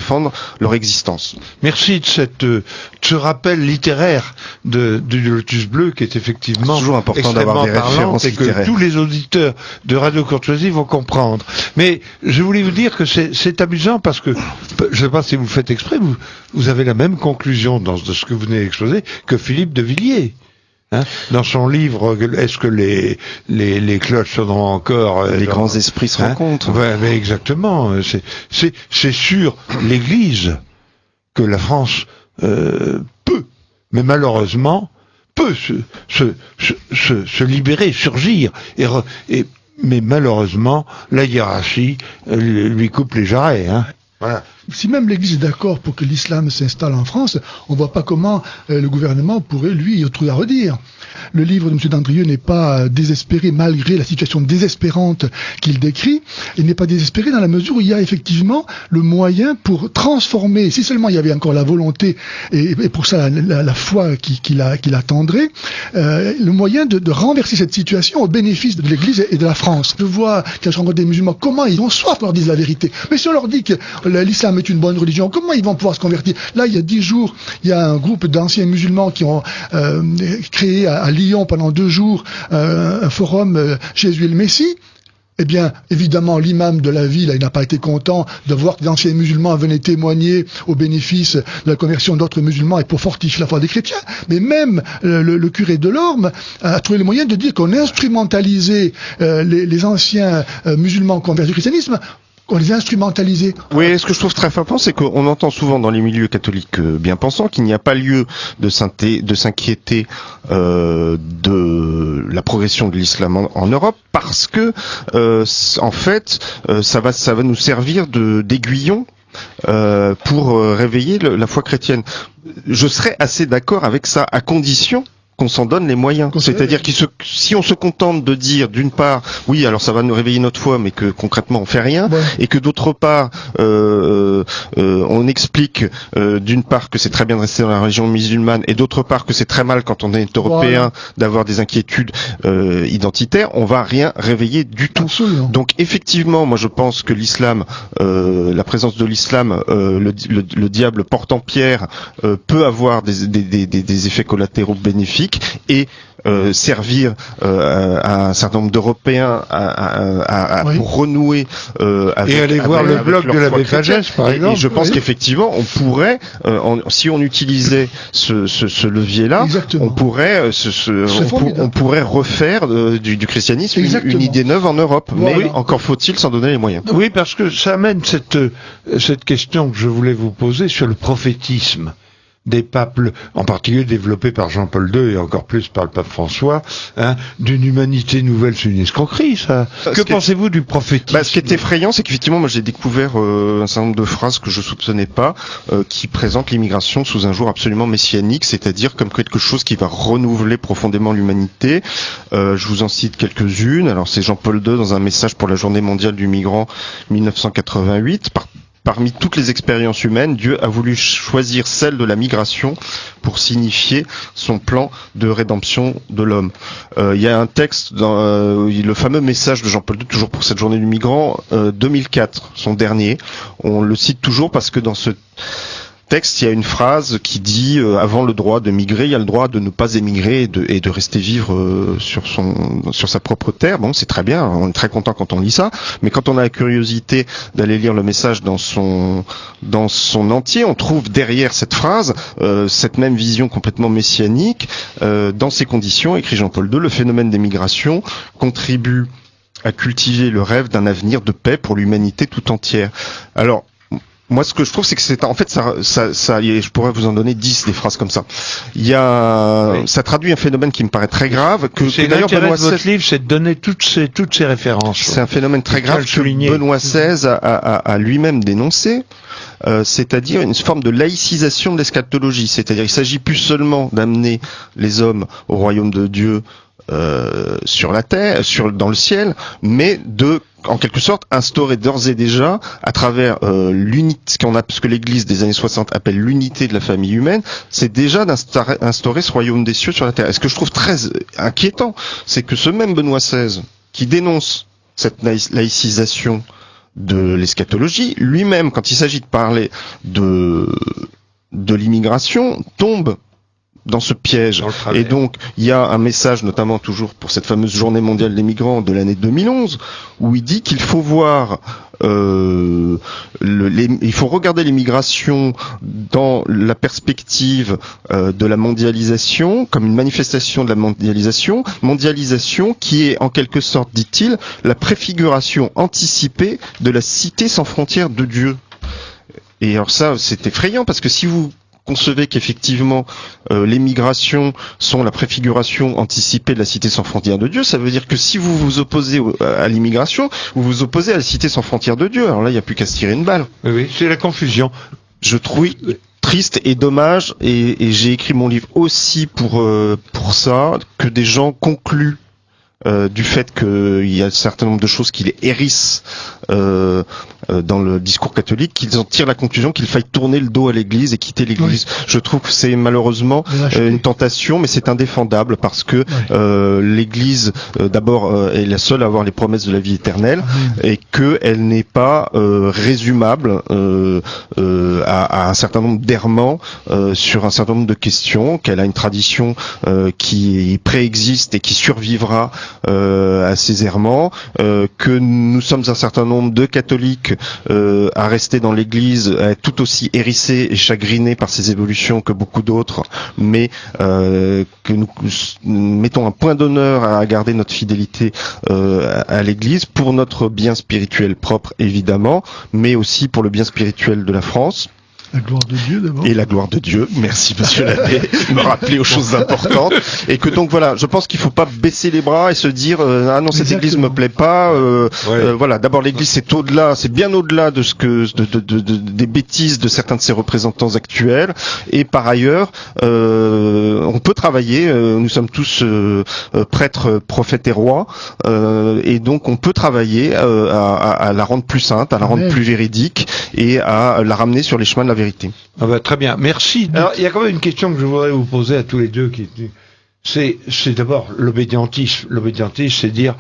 leur existence. Merci de ce rappel littéraire du Lotus Bleu, qui est effectivement toujours important d'avoir des références littéraires, et que tous les auditeurs de Radio Courtoisie vont comprendre. Mais je voulais vous dire que c'est amusant, parce que je ne sais pas si vous le faites exprès, vous avez la même conclusion de ce que vous venez d'exposer que Philippe de Villiers. Dans son livre, est-ce que les cloches sonneront encore? Les grands esprits se rencontrent. Ouais, mais exactement. C'est sur l'Église que la France peut, mais malheureusement, peut se libérer, surgir, mais malheureusement, la hiérarchie lui coupe les jarrets. Hein. Voilà. Si même l'Église est d'accord pour que l'islam s'installe en France, on ne voit pas comment le gouvernement pourrait, lui, y trouver à redire. Le livre de M. Dandrieux n'est pas désespéré malgré la situation désespérante qu'il décrit. Il n'est pas désespéré dans la mesure où il y a effectivement le moyen pour transformer, si seulement il y avait encore la volonté et pour ça la foi qui l'attendrait, le moyen de renverser cette situation au bénéfice de l'Église et de la France. Je vois, quand je rencontre des musulmans, comment ils ont soif qu'on leur dise la vérité. Mais si on leur dit que l'islam est une bonne religion, comment ils vont pouvoir se convertir? Là, il y a 10 jours, il y a un groupe d'anciens musulmans qui ont créé à Lyon pendant 2 jours un forum Jésus et le Messie. Eh bien, évidemment, l'imam de la ville, il n'a pas été content de voir que d'anciens musulmans venaient témoigner au bénéfice de la conversion d'autres musulmans et pour fortifier la foi des chrétiens. Mais même le curé de l'Orme a trouvé le moyen de dire qu'on instrumentalisait les anciens musulmans convertis au christianisme. On les a instrumentalisés. Oui, ce que je trouve très frappant, c'est qu'on entend souvent dans les milieux catholiques bien pensants qu'il n'y a pas lieu de s'inquiéter de la progression de l'islam en Europe, parce que en fait, ça va nous servir d'aiguillon pour réveiller la foi chrétienne. Je serais assez d'accord avec ça, à condition qu'on s'en donne les moyens. C'est-à-dire si on se contente de dire, d'une part, oui, alors ça va nous réveiller notre foi, mais que concrètement on fait rien, et que d'autre part, on explique d'une part que c'est très bien de rester dans la religion musulmane, et d'autre part que c'est très mal quand on est européen d'avoir des inquiétudes identitaires, on va rien réveiller du tout. Absolument. Donc effectivement, moi je pense que l'islam, la présence de l'islam, le diable portant pierre, peut avoir des effets collatéraux bénéfiques, et servir à un certain nombre d'Européens pour renouer et aller voir le blog de l'abbé Pagès, par exemple. Et je pense qu'effectivement, on pourrait, si on utilisait ce levier-là, on pourrait on pourrait refaire du christianisme une idée neuve en Europe. Voilà. Mais encore faut-il s'en donner les moyens. Oui, parce que ça amène cette question que je voulais vous poser sur le prophétisme des papes, en particulier développé par Jean-Paul II et encore plus par le pape François, d'une humanité nouvelle, c'est une escroquerie, ça. Que pensez-vous du prophétisme? Ce qui est effrayant, c'est qu'effectivement, moi j'ai découvert un certain nombre de phrases que je soupçonnais pas, qui présentent l'immigration sous un jour absolument messianique, c'est-à-dire comme quelque chose qui va renouveler profondément l'humanité. Je vous en cite quelques-unes. Alors c'est Jean-Paul II dans un message pour la Journée mondiale du migrant 1988. Parmi toutes les expériences humaines, Dieu a voulu choisir celle de la migration pour signifier son plan de rédemption de l'homme. Il y a un texte dans le fameux message de Jean-Paul II, toujours pour cette journée du migrant, 2004, son dernier. On le cite toujours parce que dans ce texte, il y a une phrase qui dit avant le droit de migrer, il y a le droit de ne pas émigrer et de rester vivre sur sa propre terre. Bon, c'est très bien, on est très content quand on lit ça, mais quand on a la curiosité d'aller lire le message dans son entier, on trouve derrière cette phrase cette même vision complètement messianique. Dans ces conditions, écrit Jean-Paul II, le phénomène des migrations contribue à cultiver le rêve d'un avenir de paix pour l'humanité tout entière. Alors, moi, ce que je trouve, c'est que je pourrais vous en donner 10 des phrases comme ça. Ça traduit un phénomène qui me paraît très grave, c'est d'ailleurs Benoît XVI, votre livre, c'est de donner toutes ces références. C'est un phénomène très grave que Benoît XVI a lui-même dénoncé. C'est-à-dire une forme de laïcisation de l'eschatologie. C'est-à-dire, il s'agit plus seulement d'amener les hommes au royaume de Dieu, sur la terre, dans le ciel, mais en quelque sorte, instaurer d'ores et déjà, à travers ce que l'Église des années 60 appelle l'unité de la famille humaine, c'est déjà d'instaurer ce royaume des cieux sur la terre. Et ce que je trouve très inquiétant, c'est que ce même Benoît XVI, qui dénonce cette laïcisation de l'eschatologie, lui-même, quand il s'agit de parler de l'immigration, tombe dans ce piège. Et donc, il y a un message, notamment toujours pour cette fameuse journée mondiale des migrants de l'année 2011, où il dit qu'il faut voir, il faut regarder l'immigration dans la perspective de la mondialisation, comme une manifestation de la mondialisation qui est en quelque sorte, dit-il, la préfiguration anticipée de la cité sans frontières de Dieu. Et alors ça, c'est effrayant parce que si vous concevez qu'effectivement les migrations sont la préfiguration anticipée de la cité sans frontières de Dieu, ça veut dire que si vous vous opposez à l'immigration, vous vous opposez à la cité sans frontières de Dieu. Alors là, il n'y a plus qu'à se tirer une balle. Oui, c'est la confusion. Je trouve triste et dommage, et j'ai écrit mon livre aussi pour ça, que des gens concluent du fait qu'il y a un certain nombre de choses qui les hérissent dans le discours catholique, qu'ils en tirent la conclusion qu'il faille tourner le dos à l'Église et quitter l'Église. Oui. Je trouve que c'est malheureusement une tentation, mais c'est indéfendable parce que l'Église, d'abord, est la seule à avoir les promesses de la vie éternelle et qu'elle n'est pas résumable à un certain nombre d'errements sur un certain nombre de questions, qu'elle a une tradition qui préexiste et qui survivra à ces errements, que nous sommes un certain nombre de catholiques à rester dans l'Église, à être tout aussi hérissés et chagrinés par ces évolutions que beaucoup d'autres, mais que nous mettons un point d'honneur à garder notre fidélité à l'Église pour notre bien spirituel propre évidemment, mais aussi pour le bien spirituel de la France. La gloire de Dieu d'abord. Et la gloire de Dieu, merci monsieur l'abbé, me rappeler aux choses importantes. Et que donc voilà, je pense qu'il faut pas baisser les bras et se dire ah non, cette église me plaît pas. Voilà, d'abord l'église c'est au-delà, c'est bien au-delà de ce que des bêtises de certains de ses représentants actuels. Et par ailleurs, on peut travailler. Nous sommes tous prêtres, prophètes et rois, et donc on peut travailler à la rendre plus sainte, à la rendre plus véridique et à la ramener sur les chemins de la vérité. Ah bah, très bien, merci. Alors, il y a quand même une question que je voudrais vous poser à tous les deux. C'est d'abord l'obédientisme. L'obédientisme, c'est dire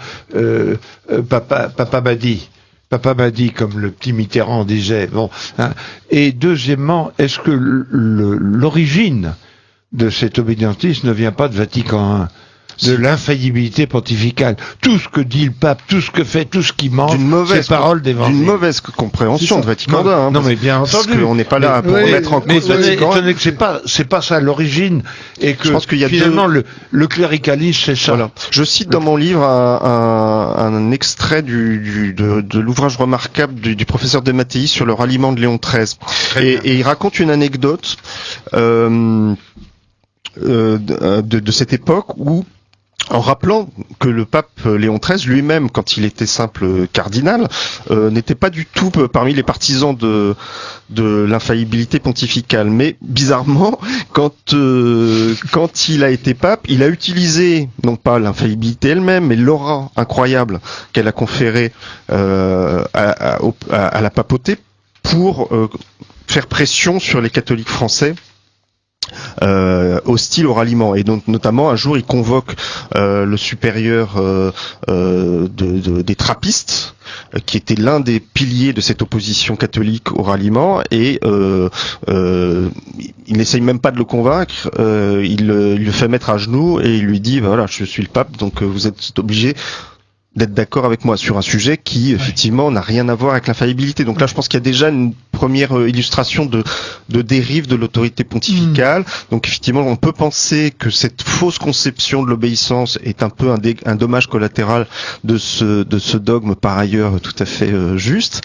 papa m'a dit. Papa m'a dit, comme le petit Mitterrand disait. Bon, hein. Et deuxièmement, est-ce que l'origine de cet obédientisme ne vient pas de Vatican I ? De l'infaillibilité pontificale. Tout ce que dit le pape, tout ce que fait, tout ce qui manque, c'est parole d'évangile. D'une mauvaise compréhension de Vatican II. Hein, non, mais bien entendu. Parce qu'on n'est pas là pour remettre en cause Vatican. Mais c'est pas ça l'origine, et que, je pense qu'il y a finalement le cléricalisme, c'est ça. Voilà. Je cite dans mon livre un extrait de l'ouvrage remarquable du professeur de Mattei sur le ralliement de Léon XIII. Et il raconte une anecdote de cette époque où, en rappelant que le pape Léon XIII lui-même, quand il était simple cardinal, n'était pas du tout parmi les partisans de l'infaillibilité pontificale. Mais bizarrement, quand il a été pape, il a utilisé non pas l'infaillibilité elle-même, mais l'aura incroyable qu'elle a conférée à la papauté pour faire pression sur les catholiques français hostile au ralliement. Et donc notamment un jour il convoque le supérieur des trappistes, qui était l'un des piliers de cette opposition catholique au ralliement, et il n'essaye même pas de le convaincre, il le fait mettre à genoux et il lui dit voilà, je suis le pape, donc vous êtes obligé d'être d'accord avec moi sur un sujet qui effectivement n'a rien à voir avec l'infaillibilité. Donc là, je pense qu'il y a déjà une première illustration de dérive de l'autorité pontificale. Donc effectivement, on peut penser que cette fausse conception de l'obéissance est un peu un dommage collatéral de ce dogme par ailleurs tout à fait juste.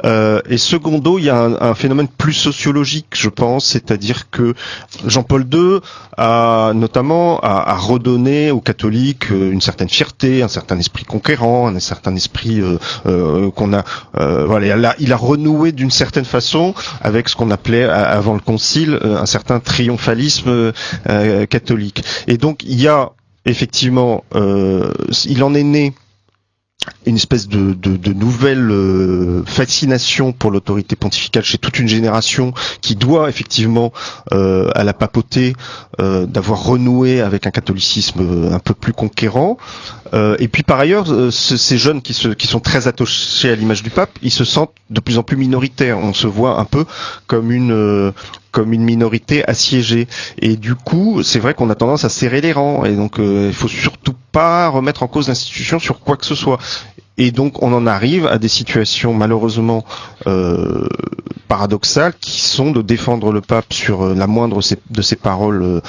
Et secondo, il y a un phénomène plus sociologique, je pense, c'est-à-dire que Jean-Paul II a notamment redonné aux catholiques une certaine fierté, un certain esprit conquérant, un certain esprit qu'on a voilà, il a renoué d'une certaine façon avec ce qu'on appelait avant le concile un certain triomphalisme catholique. Et donc il y a effectivement il en est né une espèce de nouvelle fascination pour l'autorité pontificale chez toute une génération qui doit effectivement à la papauté d'avoir renoué avec un catholicisme un peu plus conquérant. Et puis par ailleurs, ces jeunes qui sont très attachés à l'image du pape, ils se sentent de plus en plus minoritaires. On se voit un peu comme une minorité assiégée. Et du coup, c'est vrai qu'on a tendance à serrer les rangs. Et donc, il faut surtout pas remettre en cause l'institution sur quoi que ce soit. Et donc, on en arrive à des situations malheureusement paradoxales qui sont de défendre le pape sur la moindre de ses paroles,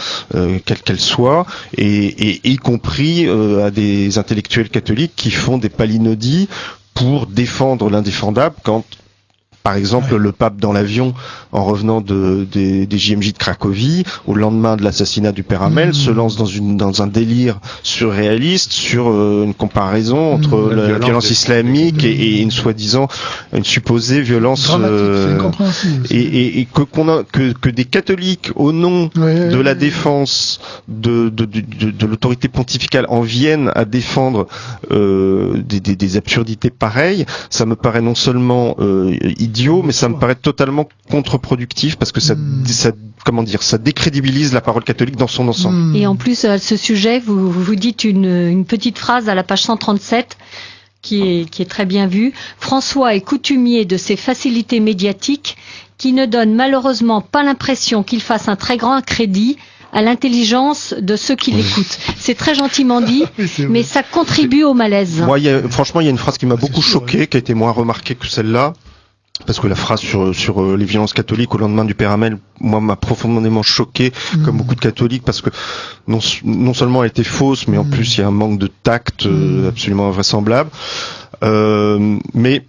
quelles qu'elles soient, et y compris à des intellectuels catholiques qui font des palinodies pour défendre l'indéfendable quand par exemple, le pape dans l'avion en revenant des JMJ de Cracovie, au lendemain de l'assassinat du père Hamel, se lance dans un délire surréaliste sur une comparaison entre la violence islamique et une supposée violence et que des catholiques au nom de la défense de l'autorité pontificale en viennent à défendre des absurdités pareilles, ça me paraît non seulement idiot, mais ça me paraît totalement contre-productif parce que ça décrédibilise la parole catholique dans son ensemble. Et en plus, à ce sujet, vous dites une petite phrase à la page 137 qui est très bien vue. François est coutumier de ces facilités médiatiques qui ne donnent malheureusement pas l'impression qu'il fasse un très grand crédit à l'intelligence de ceux qui l'écoutent. C'est très gentiment dit, mais ça contribue au malaise. Moi, franchement, il y a une phrase qui m'a beaucoup choqué, qui a été moins remarquée que celle-là. Parce que la phrase sur les violences catholiques au lendemain du père Hamel, moi, m'a profondément choqué, comme beaucoup de catholiques, parce que non seulement elle était fausse, mais en plus il y a un manque de tact absolument invraisemblable. Mais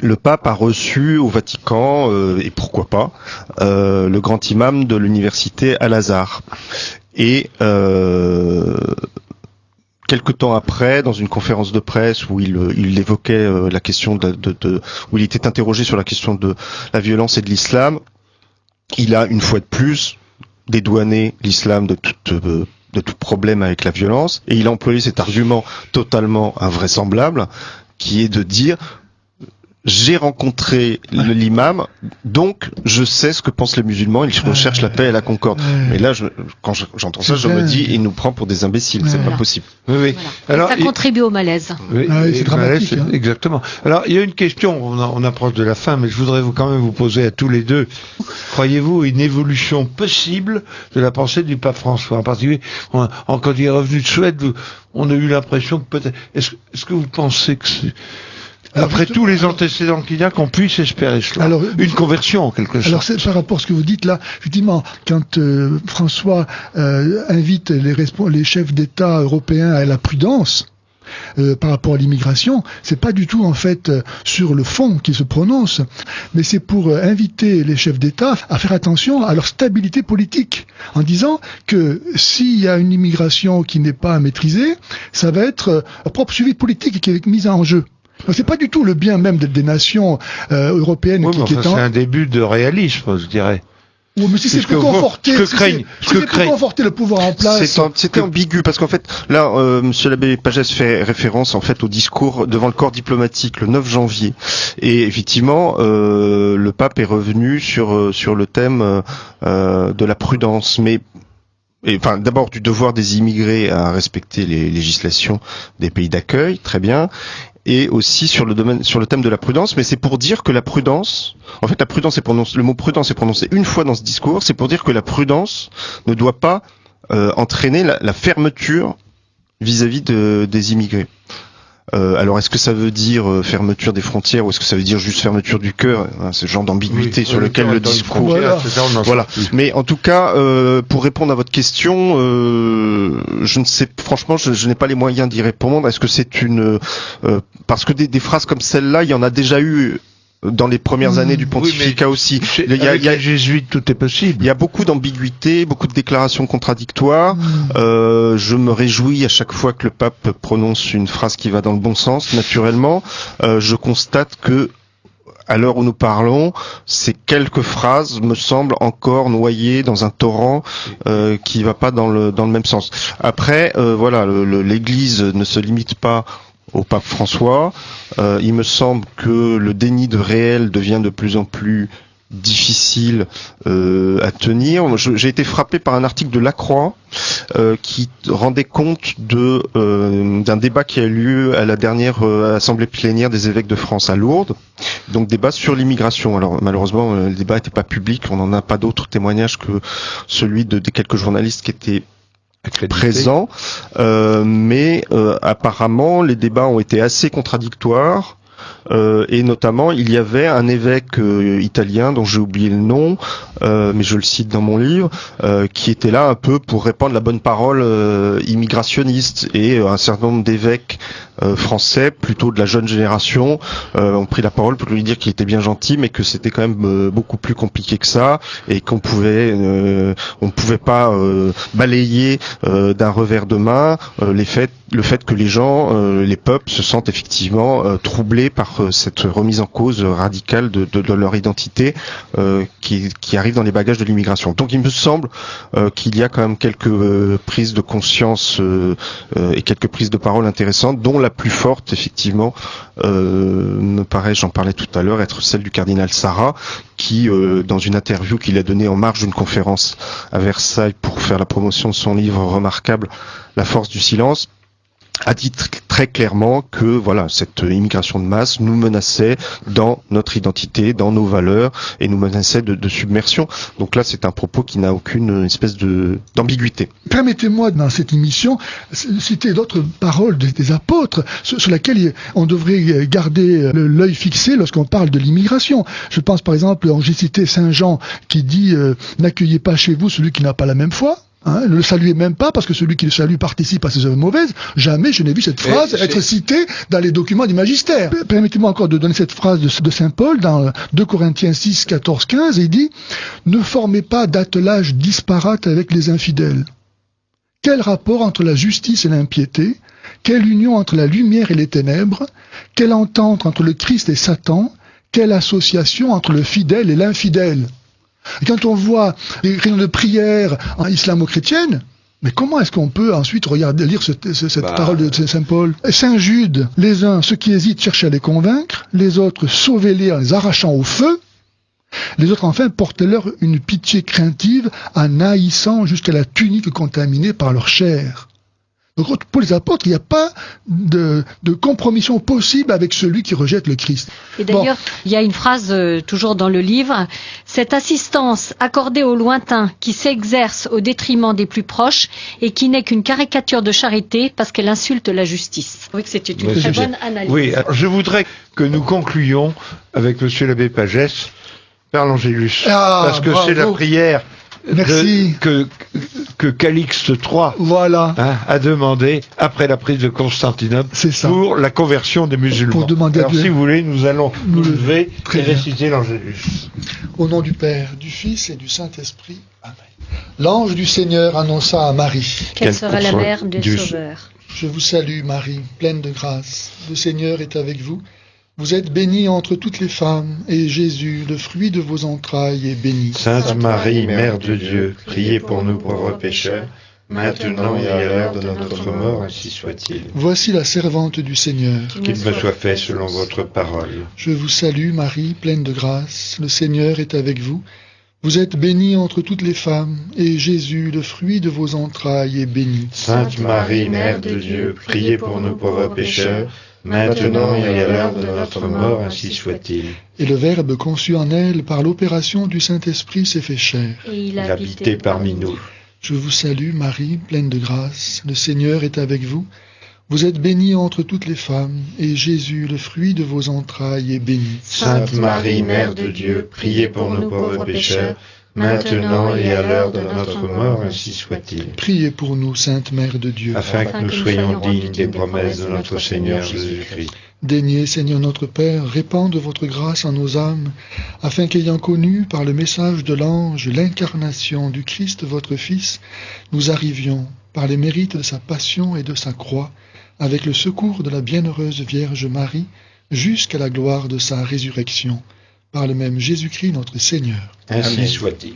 le pape a reçu au Vatican, et pourquoi pas, le grand imam de l'université Al-Azhar. Et quelque temps après, dans une conférence de presse où il évoquait la question où il était interrogé sur la question de la violence et de l'islam, il a une fois de plus dédouané l'islam de tout problème avec la violence, et il a employé cet argument totalement invraisemblable, qui est de dire: j'ai rencontré l'imam, donc je sais ce que pensent les musulmans, ils recherchent la paix et la concorde. Mais là, quand j'entends ça, je me dis, il nous prend pour des imbéciles, c'est pas possible. Oui. Alors, ça contribue au malaise. Oui, c'est dramatique. Exactement. Alors, il y a une question, on approche de la fin, mais je voudrais quand même vous poser à tous les deux. Croyez-vous une évolution possible de la pensée du pape François? En particulier, quand il est revenu de Suède, on a eu l'impression que peut-être... Est-ce que vous pensez que c'est... Après tous les antécédents qu'il y a, qu'on puisse espérer cela. Alors, une conversion, en quelque sorte. Alors, c'est par rapport à ce que vous dites là, effectivement, quand François invite les chefs d'État européens à la prudence, par rapport à l'immigration, c'est pas du tout en fait sur le fond qu'ils se prononcent, mais c'est pour inviter les chefs d'État à faire attention à leur stabilité politique, en disant que s'il y a une immigration qui n'est pas maîtrisée, ça va être leur propre suivi politique qui est mis en jeu. Donc, c'est pas du tout le bien même des nations européennes qui est en... C'est un début de réalisme, je dirais. Oui, mais si c'est pour conforter, conforter le pouvoir en place. C'était ambigu parce qu'en fait, là, Monsieur l'abbé Pagès fait référence en fait au discours devant le corps diplomatique le 9 janvier. Et effectivement, le pape est revenu sur le thème de la prudence, enfin, d'abord du devoir des immigrés à respecter les législations des pays d'accueil, très bien. Et aussi sur le thème de la prudence, mais c'est pour dire que la prudence, en fait, le mot prudence est prononcé une fois dans ce discours, c'est pour dire que la prudence ne doit pas entraîner la fermeture vis-à-vis des immigrés. Alors, est-ce que ça veut dire fermeture des frontières ou est-ce que ça veut dire juste fermeture du cœur, ce genre d'ambiguïté sur lequel le discours... Voilà. Mais en tout cas, pour répondre à votre question, je ne sais, franchement, je n'ai pas les moyens d'y répondre. Est-ce que c'est parce que des phrases comme celle-là, il y en a déjà eu dans les premières années du pontificat aussi. Il y a les jésuites, tout est possible. Il y a beaucoup d'ambiguïté, beaucoup de déclarations contradictoires. Je me réjouis à chaque fois que le pape prononce une phrase qui va dans le bon sens, naturellement. Je constate que, à l'heure où nous parlons, ces quelques phrases me semblent encore noyées dans un torrent qui va pas dans le même sens. Après, voilà, l'Église ne se limite pas au pape François. Il me semble que le déni de réel devient de plus en plus difficile à tenir. J'ai été frappé par un article de La Croix qui rendait compte d'un débat qui a eu lieu à la dernière assemblée plénière des évêques de France à Lourdes, donc débat sur l'immigration. Alors malheureusement le débat n'était pas public, on n'en a pas d'autres témoignages que celui des quelques journalistes qui étaient présents, mais apparemment les débats ont été assez contradictoires. Et notamment, il y avait un évêque italien dont j'ai oublié le nom, mais je le cite dans mon livre, qui était là un peu pour répandre la bonne parole immigrationniste, et un certain nombre d'évêques français, plutôt de la jeune génération, ont pris la parole pour lui dire qu'il était bien gentil, mais que c'était quand même beaucoup plus compliqué que ça, et qu'on on ne pouvait pas balayer d'un revers de main le fait que les gens, les peuples, se sentent effectivement troublés par cette remise en cause radicale de leur identité qui arrive dans les bagages de l'immigration. Donc il me semble qu'il y a quand même quelques prises de conscience et quelques prises de parole intéressantes, dont la plus forte, effectivement, me paraît, j'en parlais tout à l'heure, être celle du cardinal Sarah, qui, dans une interview qu'il a donnée en marge d'une conférence à Versailles pour faire la promotion de son livre remarquable, La force du silence, a dit très clairement que voilà, cette immigration de masse nous menaçait dans notre identité, dans nos valeurs, et nous menaçait de submersion. Donc là, c'est un propos qui n'a aucune espèce d'ambiguïté. Permettez-moi, dans cette émission, citer d'autres paroles des apôtres sur lesquelles on devrait garder l'œil fixé lorsqu'on parle de l'immigration. Je pense par exemple, j'ai cité Saint Jean qui dit « N'accueillez pas chez vous celui qui n'a pas la même foi ». Ne le saluez même pas, parce que celui qui le salue participe à ses œuvres mauvaises. Jamais je n'ai vu cette phrase être citée dans les documents du magistère. Permettez-moi encore de donner cette phrase de Saint Paul dans 2 Corinthiens 6, 14, 15, et il dit « Ne formez pas d'attelage disparate avec les infidèles. Quel rapport entre la justice et l'impiété? Quelle union entre la lumière et les ténèbres? Quelle entente entre le Christ et Satan? Quelle association entre le fidèle et l'infidèle ?» Et quand on voit les réunions de prière en islamo-chrétienne, mais comment est-ce qu'on peut ensuite lire cette parole de Saint Paul? Saint Jude, les uns, ceux qui hésitent, cherchent à les convaincre, les autres, sauvez-les en les arrachant au feu, les autres, enfin, portez-leur une pitié craintive en haïssant jusqu'à la tunique contaminée par leur chair. Donc, pour les apôtres, il n'y a pas de compromission possible avec celui qui rejette le Christ. Et d'ailleurs, il y a une phrase toujours dans le livre, « Cette assistance accordée au lointain qui s'exerce au détriment des plus proches et qui n'est qu'une caricature de charité parce qu'elle insulte la justice. » Oui, que c'était une très bonne analyse. Oui, je voudrais que nous concluions avec Monsieur l'abbé Pagès par l'Angélus, parce que c'est la prière que Calixte III a demandé après la prise de Constantinople pour la conversion des musulmans. Pour demander Alors, si vous voulez, nous allons nous lever et réciter l'Angélus. Au nom du Père, du Fils et du Saint-Esprit. Amen. L'ange du Seigneur annonça à Marie. Quelle sera la mère du Sauveur? Je vous salue, Marie, pleine de grâce. Le Seigneur est avec vous. Vous êtes bénie entre toutes les femmes, et Jésus, le fruit de vos entrailles, est béni. Sainte Marie, Mère de Dieu, priez pour nous pauvres pécheurs, maintenant et à l'heure de notre mort, ainsi soit-il. Voici la servante du Seigneur. Qu'il me soit fait selon votre parole. Je vous salue, Marie, pleine de grâce. Le Seigneur est avec vous. Vous êtes bénie entre toutes les femmes, et Jésus, le fruit de vos entrailles, est béni. Sainte Marie, Mère de Dieu, priez pour nous pauvres pécheurs, maintenant et à l'heure de notre mort, ainsi soit-il. Et le Verbe conçu en elle par l'opération du Saint-Esprit s'est fait chair. Et il a habité parmi nous. Je vous salue, Marie, pleine de grâce. Le Seigneur est avec vous. Vous êtes bénie entre toutes les femmes, et Jésus, le fruit de vos entrailles, est béni. Sainte Marie, Mère de Dieu, priez pour nous pauvres pécheurs, maintenant et à l'heure de notre mort, ainsi soit-il. Priez pour nous, Sainte Mère de Dieu, afin que nous soyons dignes des promesses de notre Seigneur Jésus-Christ. Daignez, Seigneur notre Père, répandre votre grâce en nos âmes, afin qu'ayant connu par le message de l'ange l'incarnation du Christ votre Fils, nous arrivions, par les mérites de sa passion et de sa croix, avec le secours de la bienheureuse Vierge Marie, jusqu'à la gloire de sa résurrection, par le même Jésus-Christ notre Seigneur. Ainsi soit-il.